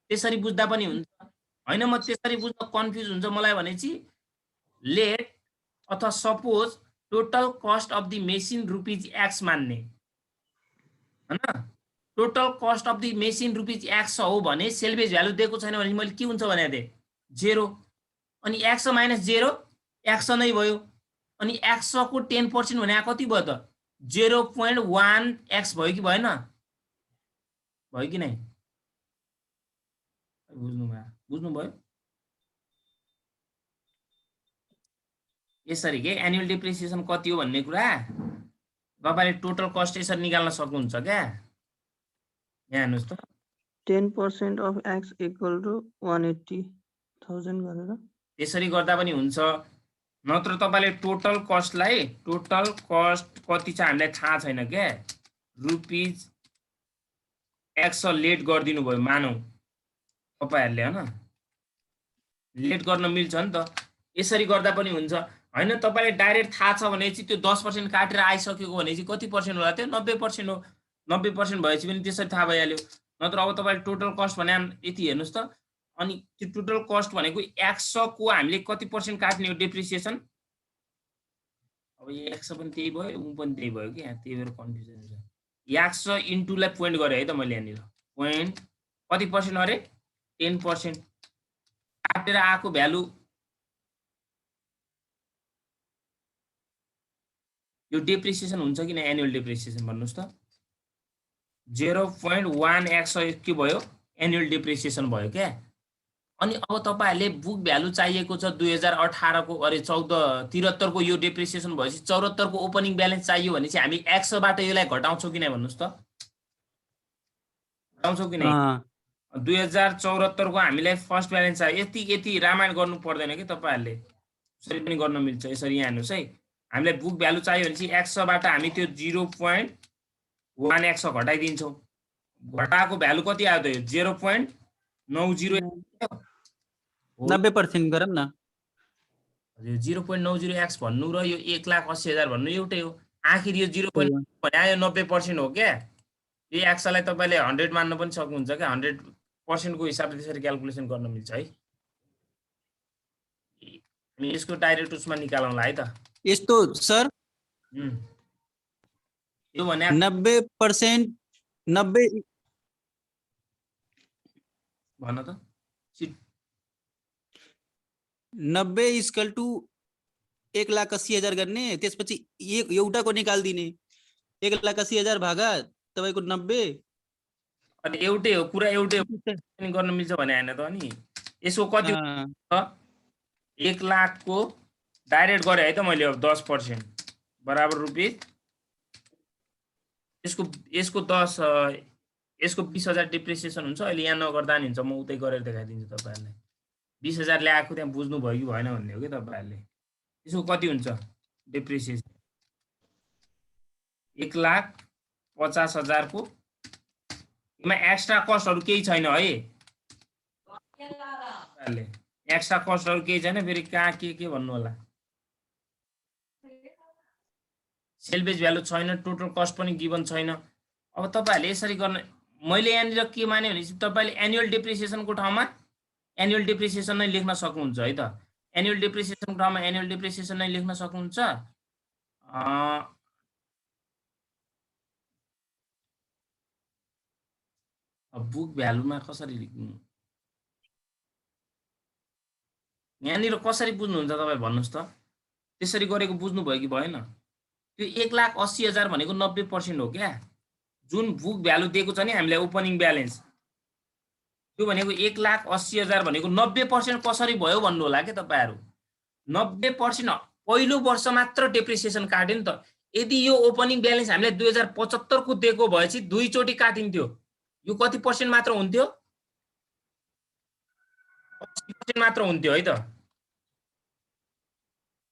त्यसरी बुझ्दा पनि हुन्छ हैन म त्यसरी बुझ्न कन्फ्युज हुन्छ मलाई भने चाहिँ लेट अथवा suppose total cost of the machine rupees x मान्ने हैन total cost of the machine rupees x हो भने सेल्भेज भ्यालु दिएको छैन भने मैले के हुन्छ भने थिए 0 अनि x माइनस 0 x नै भयो अनि x को 10% भने कति भयो त 0.1 x भयो कि भएन भयो कि नै बुझ्नु भयो यसरी के एनुअल डेप्रिसिएसन कति हो भन्ने कुरा तपाईले टोटल कस्ट यसरी निकाल्न सक्नुहुन्छ क्या यहाँ हेर्नुस् त 10% of x equal to 180,000 गरेर त्यसरी गर्दा पनि हुन्छ नत्र तपाईले टोटल कस्टलाई टोटल कस्ट कति छ हामीलाई थाहा छैन के रुपीज x लेट गर्दिनु भयो मानौ तपाईहरुले हैन लेट गर्न मिल्छ नि त यसरी गर्दा पनि हुन्छ हैन तपाईले डाइरेक्ट थाहा छ भने चाहिँ त्यो 10% काटेर आइसकेको भने चाहिँ कति पर्सेन्ट होला त्यो 90% हो 90% भएपछि पनि त्यसरी थाहा भइहाल्यो नत्र अब तपाईले टोटल कस्ट भने यति हेर्नुस् त अनि त्यो टोटल कस्ट भनेको 100 को हामीले कति पर्सेन्ट काट्ने हो डेप्रिसिएसन अब यो 100 पनि त्यही भयो उ पनि त्यही भयो के यहाँ त्यही भएर कन्फ्युजन हुन्छ 100 इन्टु लाई पोइन्ट गरे है त मैले यहाँनिर पोइन्ट कति पर्सेन्ट अरे 10% काटेर आएको भ्यालु यो डेप्रिसिएसन हुन्छ कि न एनुअल डेप्रिसिएसन भन्नुस् त 0.1 x के भयो एनुअल डेप्रिसिएसन भयो क्या अनि अब तपाईहरुले बुक भ्यालु चाहिएको छ 2018 को अरे 73 को यो डेप्रिसिएसन भएपछि 74 को ओपनिङ ब्यालेन्स चाहियो भने चाहिँ हामी 100 बाट यसलाई घटाउँछौ कि नै भन्नुस् त घटाउँछौ कि नै 2074 को हामीलाई फर्स्ट ब्यालेन्स चाहियो यति रामायण गर्नु पर्दैन के तपाईहरुले यसरी पनि गर्न मिल्छ यसरी यहाँ हेर्नुस् है हामीलाई बुक भ्यालु चाहियो भने चाहिँ 100 बाट हामी त्यो 0.1 x घटाइदिन्छौ घटाएको भ्यालु कति आयो त यो 0.90 90% गरौँ न 0.90 x भन्नु र यो 1,80,000 भन्नु एउटै हो आखिर यो 0.9 भने आयो 90% हो क्या यो x लाई तपाईले 100 मान्न पनि सक्नुहुन्छ क्या 100% को हिसाबले त्यसरी क्याल्कुलेसन गर्न मिल्छ है हामी यसको डाइरेक्ट उसमा निकालौँला है त यस्तो सर यो भने 90% 90 भन त 90 इक्वल टु 1,80,000 गर्ने त्यसपछि एउटाको निकाल्दिने 1,80,000 भागा तपाईको 90 अनि एउटै हो कुरा एउटै हो गर्न मिल्छ भने हैन त अनि यसको कति हो 1 लाख को डाइरेक्ट गरे है त मैले अब 10% बराबर रुपैयाँ यसको 10 यसको 20,000 डेप्रिसिएसन हुन्छ अहिले यहाँ नगर्दा नि हुन्छ म उतै गरेर देखाइदिन्छु तपाईहरुलाई 20,000 ल्याएको त्यहाँ बुझ्नु भयो कि भएन भन्ने हो के तपाईहरुले यसको कति हुन्छ डेप्रिसिएसन 1,50,000 को यसमा एक्स्ट्रा कस्टहरु केही छैन है एक्स्ट्रा कस्टहरु केही छैन फेरि कहाँ के भन्नु होला सेल्भेज भ्यालु छैन टोटल कस्ट पनि गिभन छैन अब तपाईहरुले यसरी गर्न मैले यहाँनिर के माने भने तपाईले एनुअल डेप्रिसिएसनको ठाउँमा एनुअल डेप्रिसिएसन नै लेख्न सक्नुहुन्छ है त एनुअल डेप्रिसिएसनको ठाउँमा एनुअल डेप्रिसिएसन नै लेख्न सक्नुहुन्छ अब बुक भ्यालुमा कसरी लेख्नु यहाँनिर कसरी बुझ्नुहुन्छ तपाई भन्नुस् त त्यसरी गरेको बुझ्नु भयो कि भएन त्यो 1,80,000 भनेको 90% हो क्या। जुन बुक भ्यालु दिएको छ नि हामीलाई ओपनिङ ब्यालेन्स, त्यो भनेको 1,80,000 भनेको 90% कसरी भयो भन्नु होला के तपाईहरु। 90% पहिलो वर्ष मात्र डेप्रिसिएसन काट्यो नि त। यदि यो ओपनिङ ब्यालेन्स हामीले 2075 को दिएको भएपछि दुई चोटी काटिन्थ्यो, यो कति पर्सेन्ट मात्र हुन्थ्यो? 80% मात्र हुन्थ्यो है त।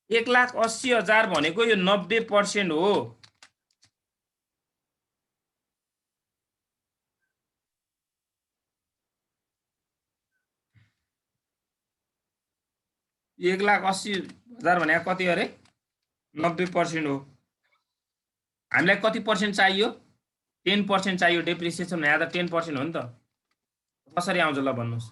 1,80,000 भनेको यो 90% हो। एक 1,80,000 भने कति अरे? 90% हो। हामीलाई कति पर्सेन्ट चाहियो? 10% चाहियो। डेप्रिसिएसन भने त 10% हो नि त। कसरी आउँछ ल भन्नुस्?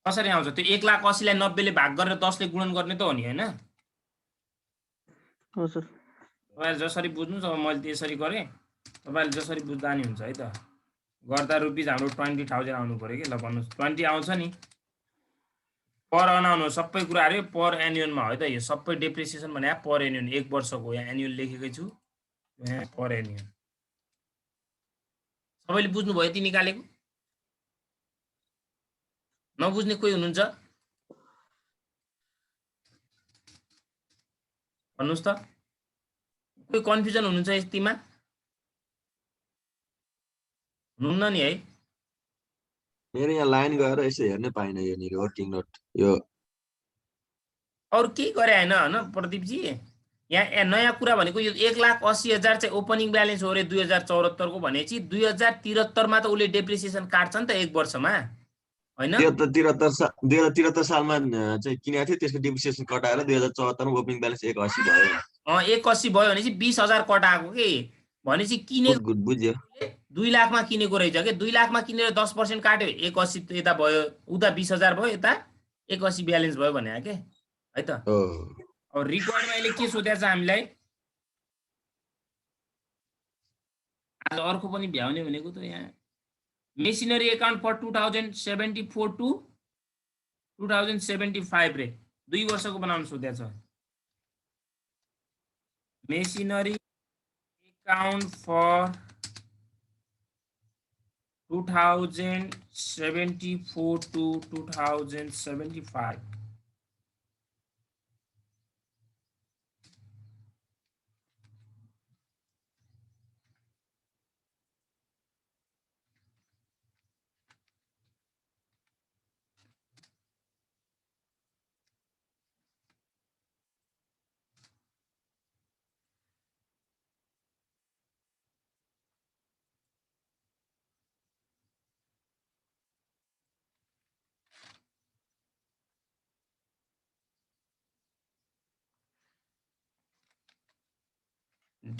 कसरी आउँछ? त्यो 1,80,000 लाई 90 ले भाग गरेर 10 ले गुणन गर्ने त हो नि हैन? हो सर। तपाईहरु जसरी बुझ्नुस्, अब मैले त्यसरी गरे, तपाईहरुले जसरी बुझ्दा नि हुन्छ है त। गर्दा रुपीज हाम्रो 20,000 आउनु पर्यो के। ल भन्नुस् 20 आउँछ नि। पर अनाउनु सबै कुराहरु पर एन्युअलमा हो त। यो सबै डेप्रिसिएसन भने पर एन्युअल, एक वर्षको यहाँ एन्युअल लेखेकै छु, यहाँ पर एन्युअल। सबैले बुझ्नु भयो यति निकालेको? नबुझ्ने कोही हुनुहुन्छ? भन्नुस् त। कोही कन्फ्युजन हुनुहुन्छ यतिमा? हुनुहुन्न नि है? मेरो यहाँ लाइन गएर यसो हेर्नै पाइन यहाँनिर वर्किङ नोट यो अरु के गरे हैन हैन प्रदीप जी? यहाँ नयाँ कुरा भनेको यो 1,80,000 चाहिँ ओपनिङ ब्यालेन्स हो रे 2074 को भनेपछि 2073 मा त उले डेप्रिसिएसन काट्छ नि त एक वर्षमा हैन? 2073 सालमा चाहिँ किनेको थियो, त्यसको डेप्रिसिएसन कटाएर 2074 मा ओपनिङ ब्यालेन्स 180 भयो। 180 भयो भनेपछि 20,000 कटाएको के भनेपछि किनेको बुझ्यो। 2 लाखमा किनेको रहेछ के। 2 लाखमा किनेर 10% काट्यो 180 यता भयो, उता 20,000 भयो, यता 180 ब्यालेन्स भयो भने के है त। अब रिक्वायर्डमा अहिले के सोधेको छ हामीलाई? आज अर्को पनि भ्याउने भनेको त यहाँ मेसिनरी अकाउन्ट फर 2074 टु 2075 रे 2 वर्षको बनाउन सोधेको छ। Machinery account for 2074 to 2075।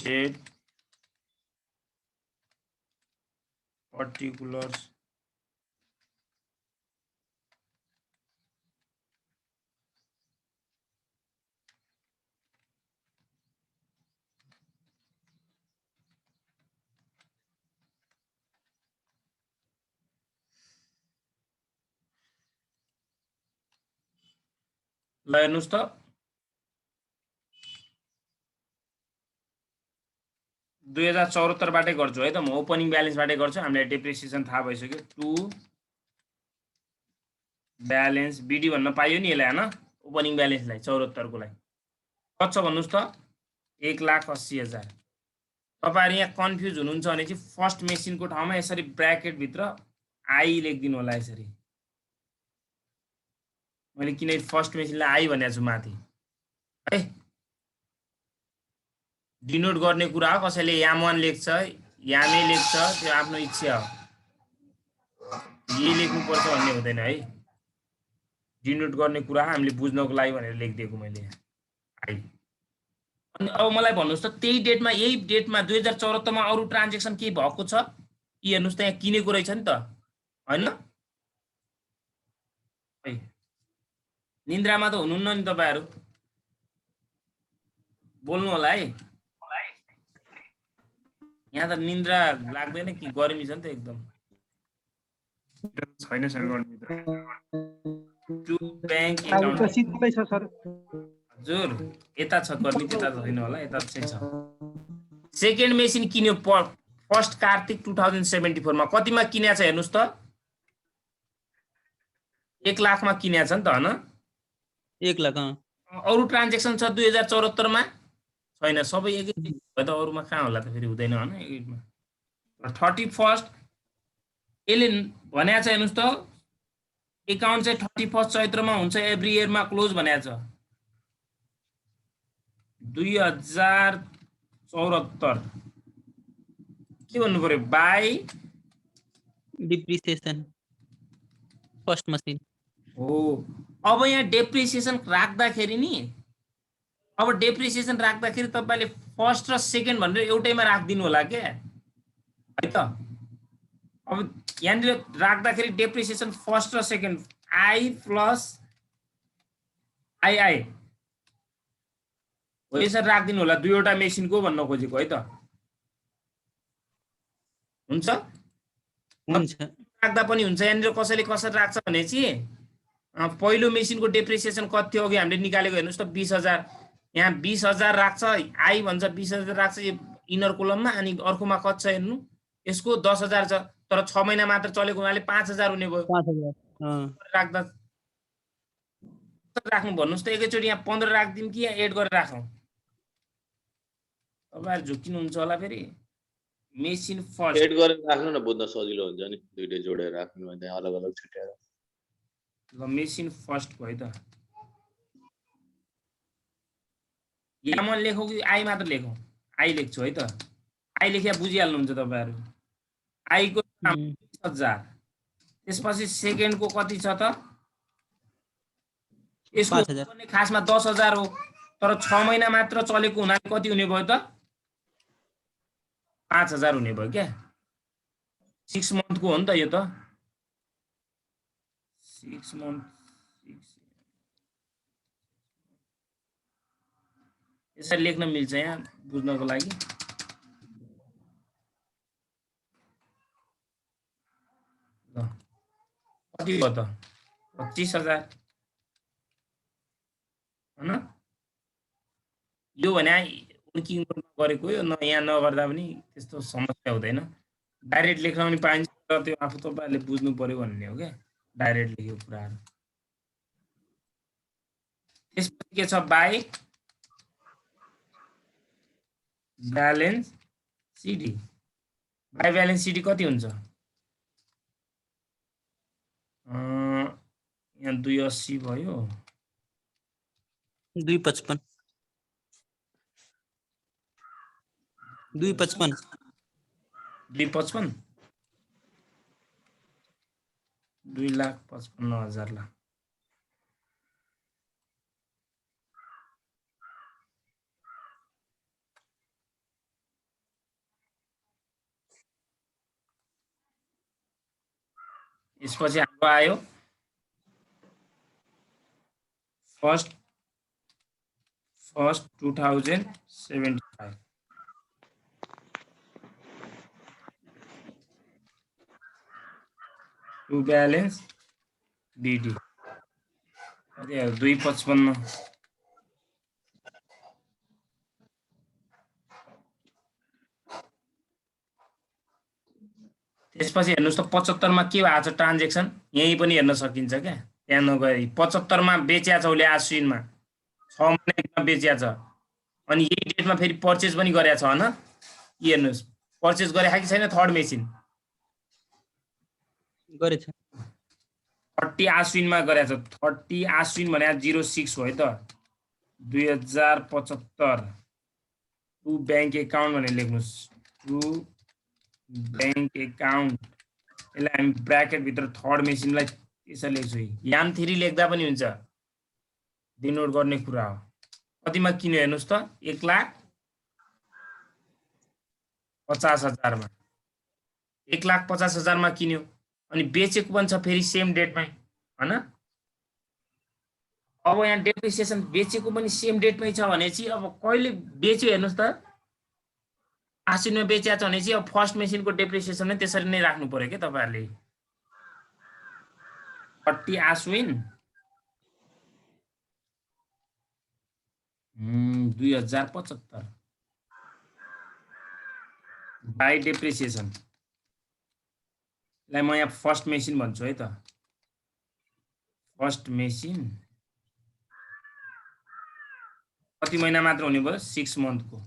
Date, particulars, ल हेर्नुस् त 2074 बाटै गर्छु है त म। ओपनिङ ब्यालेन्स बाटै गर्छु। हामीलाई डेप्रिसिएसन थाहा भइसक्यो। टु ब्यालेन्स बिडी भन्न पाइयो नि यसलाई हैन? ओपनिङ ब्यालेन्सलाई 74 को लागि कति छ भन्नुस् त? 1,80,000। तपाईहरु यहाँ कन्फ्युज हुनुहुन्छ भने चाहिँ फर्स्ट मेसिनको ठाउँमा यसरी ब्र्याकेट भित्र आई लेख्दिनु होला यसरी। मैले किन फर्स्ट मेसिनलाई आई भनेको छु माथि है। डिनोट गर्ने कुरा हो। कसैले याम1 लेख्छ, यामे लेख्छ, त्यो आफ्नो इच्छा हो। यही लेख्नु पर्छ भन्ने हुँदैन है। डिनोट गर्ने कुरा हामीले बुझ्नको लागि भनेर लेखिदिएको मैले आई। अनि अब मलाई भन्नुस् त त्यही डेटमा, यही डेटमा 2074 मा अरु ट्रान्ज्याक्सन के भएको छ? यी हेर्नुस् त यहाँ किनेको रहेछ नि त हैन? निन्द्रामा त हुनुहुन्न नि तपाईहरु? बोल्नु होला है। यहाँ त निन्द्रा लाग्दैन कि गर्मी छ नि त एकदम। छैन सर गर्नु त। टु बैंक अकाउन्ट शीतलै छ सर। हजुर यता छ कर्मी त्यता छैन होला यता चाहिँ छ सेकेन्ड मेसिन किन्यो फर्स्ट कार्तिक 2074 मा कतिमा किनेछ हेर्नुस् त 1 लाखमा किनेछ नि त हैन 1 लाख अरु ट्रान्ज्याक्सन छ 2074 मा छैन सबै एकै भयो त अरुमा कहाँ होला त फेरि हुँदैन हैन एकैमा 31st यसले भनेको छ हेर्नुस् त एकाउन्ट चाहिँ 31st चैत्रमा हुन्छ एभ्री इयरमा क्लोज भनेको छ 2074 के भन्नु पर्यो बाई डिप्रिसिएसन फर्स्ट मसिन हो अब यहाँ डेप्रिसिएसन राख्दाखेरि नि अब डेप्रिसिएसन राख्दाखेरि तपाईले फर्स्ट र सेकेन्ड भनेर एउटैमा राख्दिनु होला के है त अब यहाँनिर राख्दाखेरि डेप्रिसिएसन फर्स्ट र सेकेन्ड आई प्लस आई हो यसरी राख्दिनु होला दुईवटा मेसिनको भन्न खोजेको है त हुन्छ राख्दा पनि हुन्छ यहाँनिर कसैले कसरी राख्छ भने चाहिँ पहिलो मेसिनको डेप्रिसिएसन कति थियो अघि हामीले निकालेको हेर्नुस् त 20000 यहाँ 20000 राख्छ आई भन्छ 20000 राख्छ इनर कोलममा अनि अर्कोमा कति छ हेर्नु यसको 10000 छ तर 6 महिना मात्र चलेको हुनाले 5000 हुने भयो 5000 राख्दा राख्नु भन्नुस् त एकैचोटी यहाँ 15 राख्दिम कि यहाँ एड गरेर राखौं तपाईहरु झुकिनुहुन्छ होला फेरि मेसिन फर्स्ट एड गरेर राख्नु न बुझ्न सजिलो हुन्छ नि दुईटै जोडेर राख्नु भने अलग अलग छुट्याएर ल मेसिन फर्स्ट भयो त यहाँ म लेखौ कि आई मात्र लेखौ आई लेख्छु है त आई लेख्या बुझिहाल्नुहुन्छ तपाईहरु आई को 20000 त्यसपछि सेकेन्ड को कति छ त यसको पनि खासमा 10000 हो तर 6 महिना मात्र चलेको हुनाले कति हुने भयो त 5000 हुने भयो क्या 6 मन्थ को हो नि त यो त 6 मन्थ यसरी लेख्न मिल्छ यहाँ बुझ्नको लागि ल कति भयो त 25000 हैन यो भने वर्किङ गरेको यो न यहाँ नगर्दा पनि त्यस्तो समस्या हुँदैन डाइरेक्ट लेख्न पनि पाइन्छ तर त्यो आफू तपाईहरुले बुझ्नु पर्यो भन्ने हो के डाइरेक्ट लेख्यो कुराहरु त्यसपछि के छ by balance CD by balance CD कति हुन्छ यहाँ 280 भयो 255 255 2,55,000 ला यसपछि हाम्रो आयो फर्स्ट 2075 टू बैलेंस बीडी 255 त्यसपछि हेर्नुस् त 75 मा के भएको छ ट्रान्ज्याक्सन यही पनि हेर्न सकिन्छ क्या त्यहाँ नगई 75 मा बेच्या छ उले आश्विनमा 6 महिनामा बेच्या छ अनि यही डेटमा फेरि पर्चेज पनि गरेछ हैन हेर्नुस् पर्चेज गरेछ कि छैन थर्ड मेसिन गरेछ 30 आश्विनमा गरेछ 30 आश्विन भने 06 हो है त 2075 टु बैंक अकाउन्ट भने लेख्नुस् टु बैंक अकाउन्ट यसलाई हामी ब्र्याकेट भित्र थर्ड मेसिनलाई यसरी लेख्छु याम 3 लेख्दा पनि हुन्छ डिनोट गर्ने कुरा हो कतिमा किन्यो हेर्नुस् त 1,50,000 मा 1,50,000 मा किन्यो अनि बेचेको पनि छ फेरि सेम डेटमै हैन अब यहाँ डेप्रिसिएसन बेचेको पनि सेम डेटमै छ भने चाहिँ अब कहिले बेच्यो हेर्नुस् त आश्विनमा बेच्या छ भने चाहिँ अब फर्स्ट मेसिनको डेप्रिसिएसन नै त्यसरी नै राख्नु पर्यो के तपाईहरुले 30 आश्विन 2075 बाई डेप्रिसिएसन लाई म यहाँ फर्स्ट मेसिन भन्छु है त फर्स्ट मेसिन कति महिना मात्र हुने भयो 6 मन्थको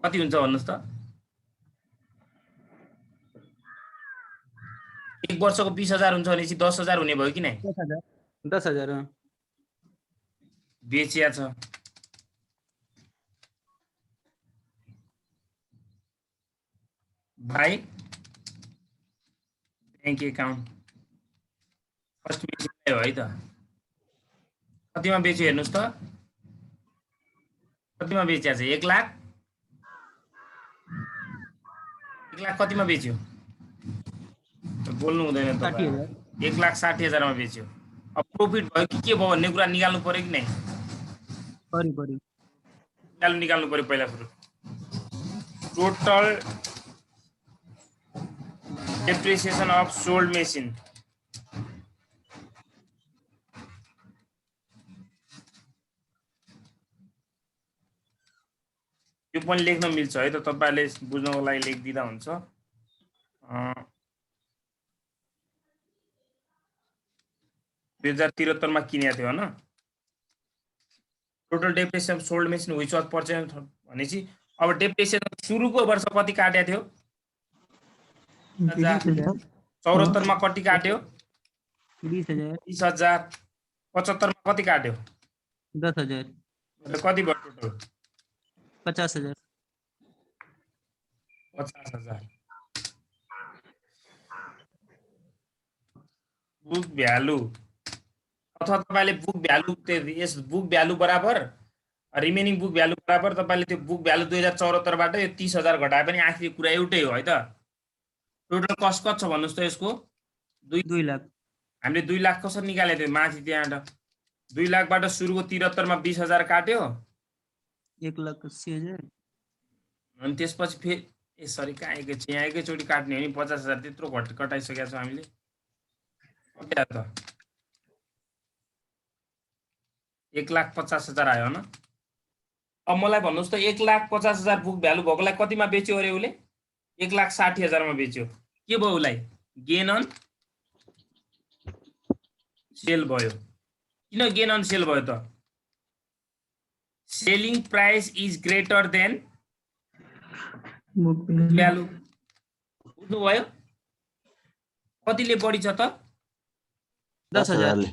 कति हुन्छ भन्नुस् त एक वर्षको 20,000 हुन्छ भनेपछि 10,000 हुने भयो कि नै 10,000 बेचिया छ by bank account first machine हो है त कतिमा बेच्यो हेर्नुस् त कतिमा बेचिया छ 1 लाख 1 लाख कतिमा बेच्यो बोल्नु हुँदैन त 1,60,000 मा बेच्यो अब प्रॉफिट भयो कि के भयो भन्ने कुरा निकाल्नु पर्यो कि नै निकाल्नु पर्यो पहिला सुरु total depreciation of sold machine यो पनि लेख्न मिल्छ है त तपाईहरुले बुझ्नको लागि लेखिदिदा हुन्छ 2073 मा किनेको थियो हैन total depreciation of sold machine which was purchase भनेपछि अब डेप्रिसिएसन सुरुको वर्ष कति काट्या थियो 74 मा कति काट्यो 20,000 75 मा कति काट्यो 10,000 कति भयो टोटल 50,000 50,000 बुक भ्यालु अथवा तपाईले बुक भ्यालु यस बुक भ्यालु बराबर रिमेनिङ बुक भ्यालु बराबर तपाईले त्यो बुक भ्यालु 2074 बाट यो 30,000 घटाए पनि आखिरी कुरा एउटै हो है त टोटल कस्ट कति छ भन्नुस् त यसको 2 लाख हामीले 2 लाख कसरी निकाले थियो माथि त्यहाँबाट 2 लाख बाट सुरुको 73 मा 20,000 काट्यो 1,80,000 अनि त्यसपछि फेरि सरी कहाँ यहाँ एकैचोटी काट्ने हो नि 50,000 त्यत्रो कटाइसकेका छौँ हामीले ओके त 1,50,000 आयो हैन अब मलाई भन्नुस् त 1,50,000 बुक भ्यालु भएकोलाई कतिमा बेच्यो अरे उले 1,60,000 मा बेच्यो के भयो उलाई गेन अन सेल भयो किन गेन अन सेल भयो त selling price is greater than book value बुझ्नु भयो कतिले बढी छ त 10,000 ले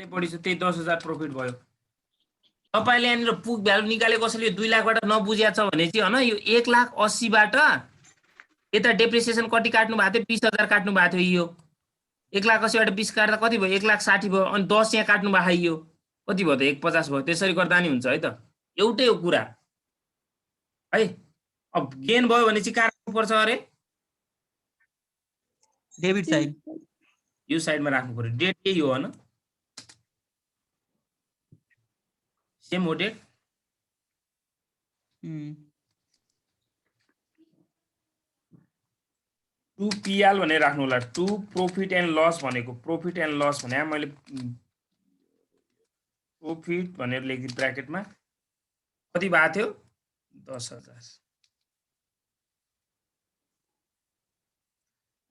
बढी छ त्यही 10,000 प्रॉफिट भयो तपाईले यहाँनिर बुक भ्यालु निकाले कसैले 2 लाख बाट नबुझ्या छ भने चाहिँ हैन यो 1,80,000 बाट यता डेप्रिसिएसन कति काट्नु भएको थियो 20,000 काट्नु भएको थियो यो 1,80,000 बाट 20 काट्दा कति भयो 1,60,000 भयो अनि 10 यहाँ काट्नु भएको यो कति भयो त 1,50,000 भयो त्यसरी गर्दा नि हुन्छ है त एउटै हो कुरा है अब गेन भयो भने चाहिँ कहाँ राख्नु पर्छ अरे डेबिट साइड यो साइडमा राख्नु पर्यो डेट यही हो हैन सेम हो डेट 2 PL भनेर राख्नु होला 2 प्रॉफिट एन्ड लस भनेको प्रॉफिट एन्ड लस भने मैले प्रॉफिट भनेर लेखि ब्र्याकेटमा कति भएको थियो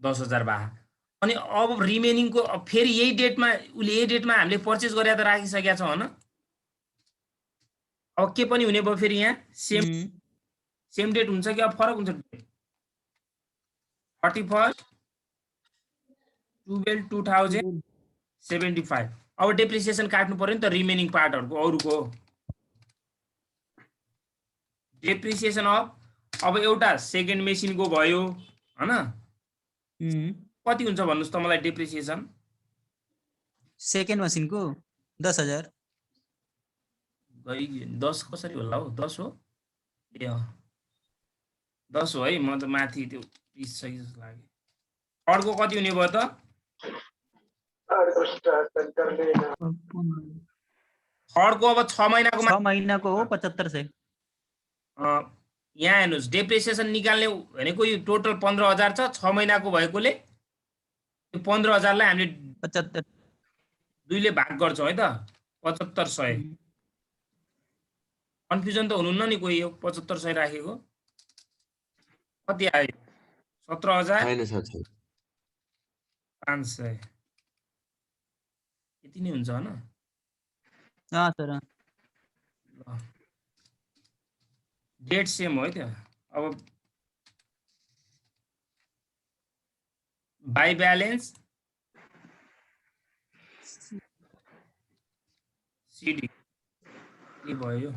10,000 भयो अनि अब रिमेनिङ को फेरि यही डेटमा उले यही डेटमा हामीले परचेज गरेर त राखिसकेका छौं हैन अब के पनि हुने भयो फेरि यहाँ सेम डेट हुन्छ कि अब फरक हुन्छ 31/12/2075 अब डेप्रिसिएसन काट्नु पर्यो नि त रिमेनिङ पार्टहरुको अरुको डेप्रिसिएसन अफ अब एउटा सेकेन्ड मेसिनको भयो हैन कति हुन्छ भन्नुस् त मलाई डेप्रिसिएसन सेकेन्ड मसिनको 10,000 10 कसरी होला हो 10 हो ए 10 हो है म त माथि त्यो 20 सही जस्तो लाग्यो अर्को कति हुने भयो त अर्को अब 6 महिनाको हो 7500 यहाँ हेर्नुस् डेप्रिसिएसन निकाल्ने भनेको यो टोटल 15,000 छ 6 महिनाको भएकोले यो 15,000 लाई हामीले 75 2 ले भाग गर्छौं है त 7500 कन्फ्युजन त हुनुहुन्न नि कोही यो 7500 राखेको कति आयो 17500 छैन सर यति नै हुन्छ हैन हाँ सर हाँ। डेट सेम हो त्यो अब बाई ब्यालेन्स सिडी के भयो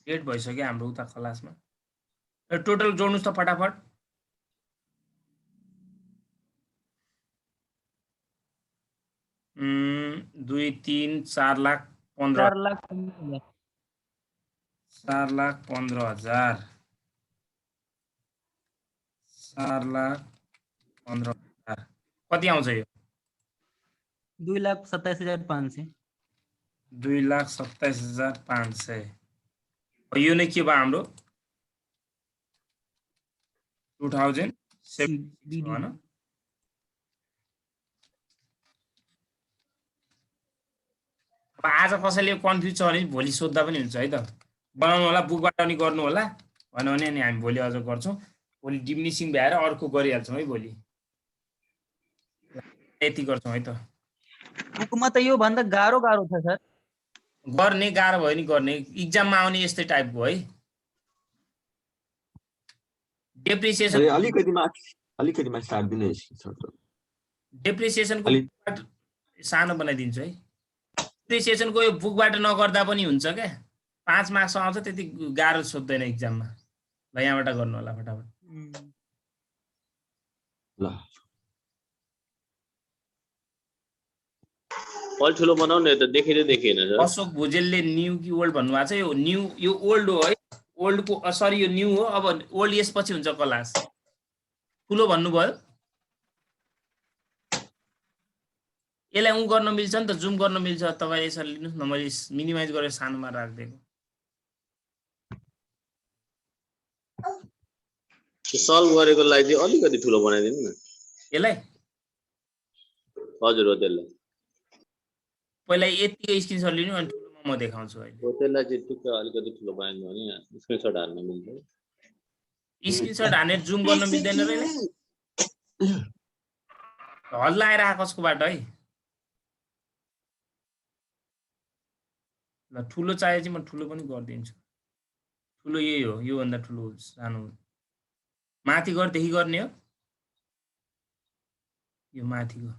डेट भइसक्यो हाम्रो उता क्लासमा टोटल जोड्नुस् त फटाफट दुई 3 4 लाख 15 4 लाख 4,15,000 4,15,000 कति आउँछ यो 2,27,500 2,27,500 यो नै के भयो हाम्रो 2007 हैन आज कसैले कन्फ्युज छ भने भोलि सोध्दा पनि हुन्छ है त बनाउनु होला बुकबाट पनि गर्नु होला भन्यो भने अनि हामी भोलि अझ गर्छौं भोलि डिमिनिसिङ भएर अर्को गरिहाल्छौं है भोलि यति गर्छौं है त बुकमा त यो भन्दा गाह्रो छ सर गर्ने गाह्रो भयो नि गर्ने इक्जाममा आउने यस्तै टाइपको है डेप्रिसिएसन अलिकति मार्क्स सार्दिनु डेप्रिसिएसनको सानो बनाइदिन्छु है डेप्रिसिएसनको यो बुकबाट नगर्दा पनि हुन्छ क्या 5 मार्क्स आउँछ त्यति गाह्रो सोध्दैन इक्जाममा ल यहाँबाट गर्नु होला फटाफट ल अलि ठुलो बनाउनु नि त देखेन सर अशोक भुजेलले न्यू कि ओल्ड भन्नुभएको छ यो न्यू यो ओल्ड हो है ओल्डको सरी यो न्यू हो अब ओल्ड यसपछि हुन्छ क्लास ठुलो भन्नुभयो यसलाई उ गर्न मिल्छ नि त जुम गर्न मिल्छ तपाईले यसरी लिनुस् न मैले मिनिमाइज गरेर सानोमा राख्दिएको सल्भ गरेको लागि चाहिँ अलिकति ठुलो बनाइदिनु न यसलाई हजुर हो त्यसलाई पहिला यतिकै स्क्रिनशट लिनु अनि ठुलोमा म देखाउँछु अहिले हो त्यसलाई चाहिँ टुक्क अलिकति ठुलो बनाइदिनु भने स्क्रिनशट हाल्न मिल्छ स्क्रिनशट हानेर जुम गर्न मिल्दैन र यसलाई हल्ला आएर कसको बाट है ल ठुलो चाहिए चाहिँ म ठुलो पनि गरिदिन्छु ठुलो यही हो यो भन्दा ठुलो सानो माथि देखि गर्ने हो यो माथिको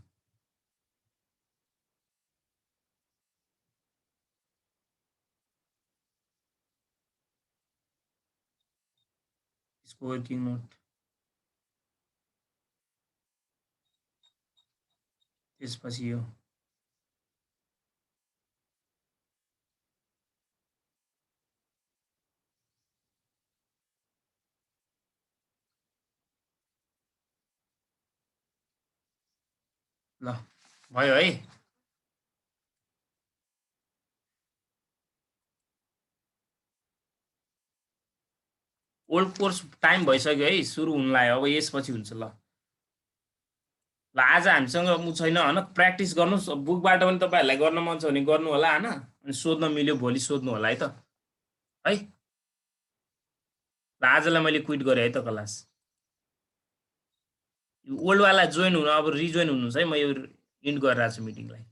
यसको वर्किङ नोट त्यसपछि यो ल भयो है ओल्ड कोर्स टाइम भइसक्यो है सुरु हुन लाग्यो अब यसपछि हुन्छ ल आज हामीसँग म छैन हैन प्र्याक्टिस गर्नुस् बुकबाट पनि तपाईहरुलाई गर्न मन छ भने गर्नु होला हैन अनि सोध्न मिल्यो भोलि सोध्नु होला है त है ल आजलाई मैले क्विट गरे है त क्लास ओल्ड वाला जोइन हुनु अब रिजोइन हुनुहुन्छ है म यो इन्ड गरिरहेको छु मिटिङलाई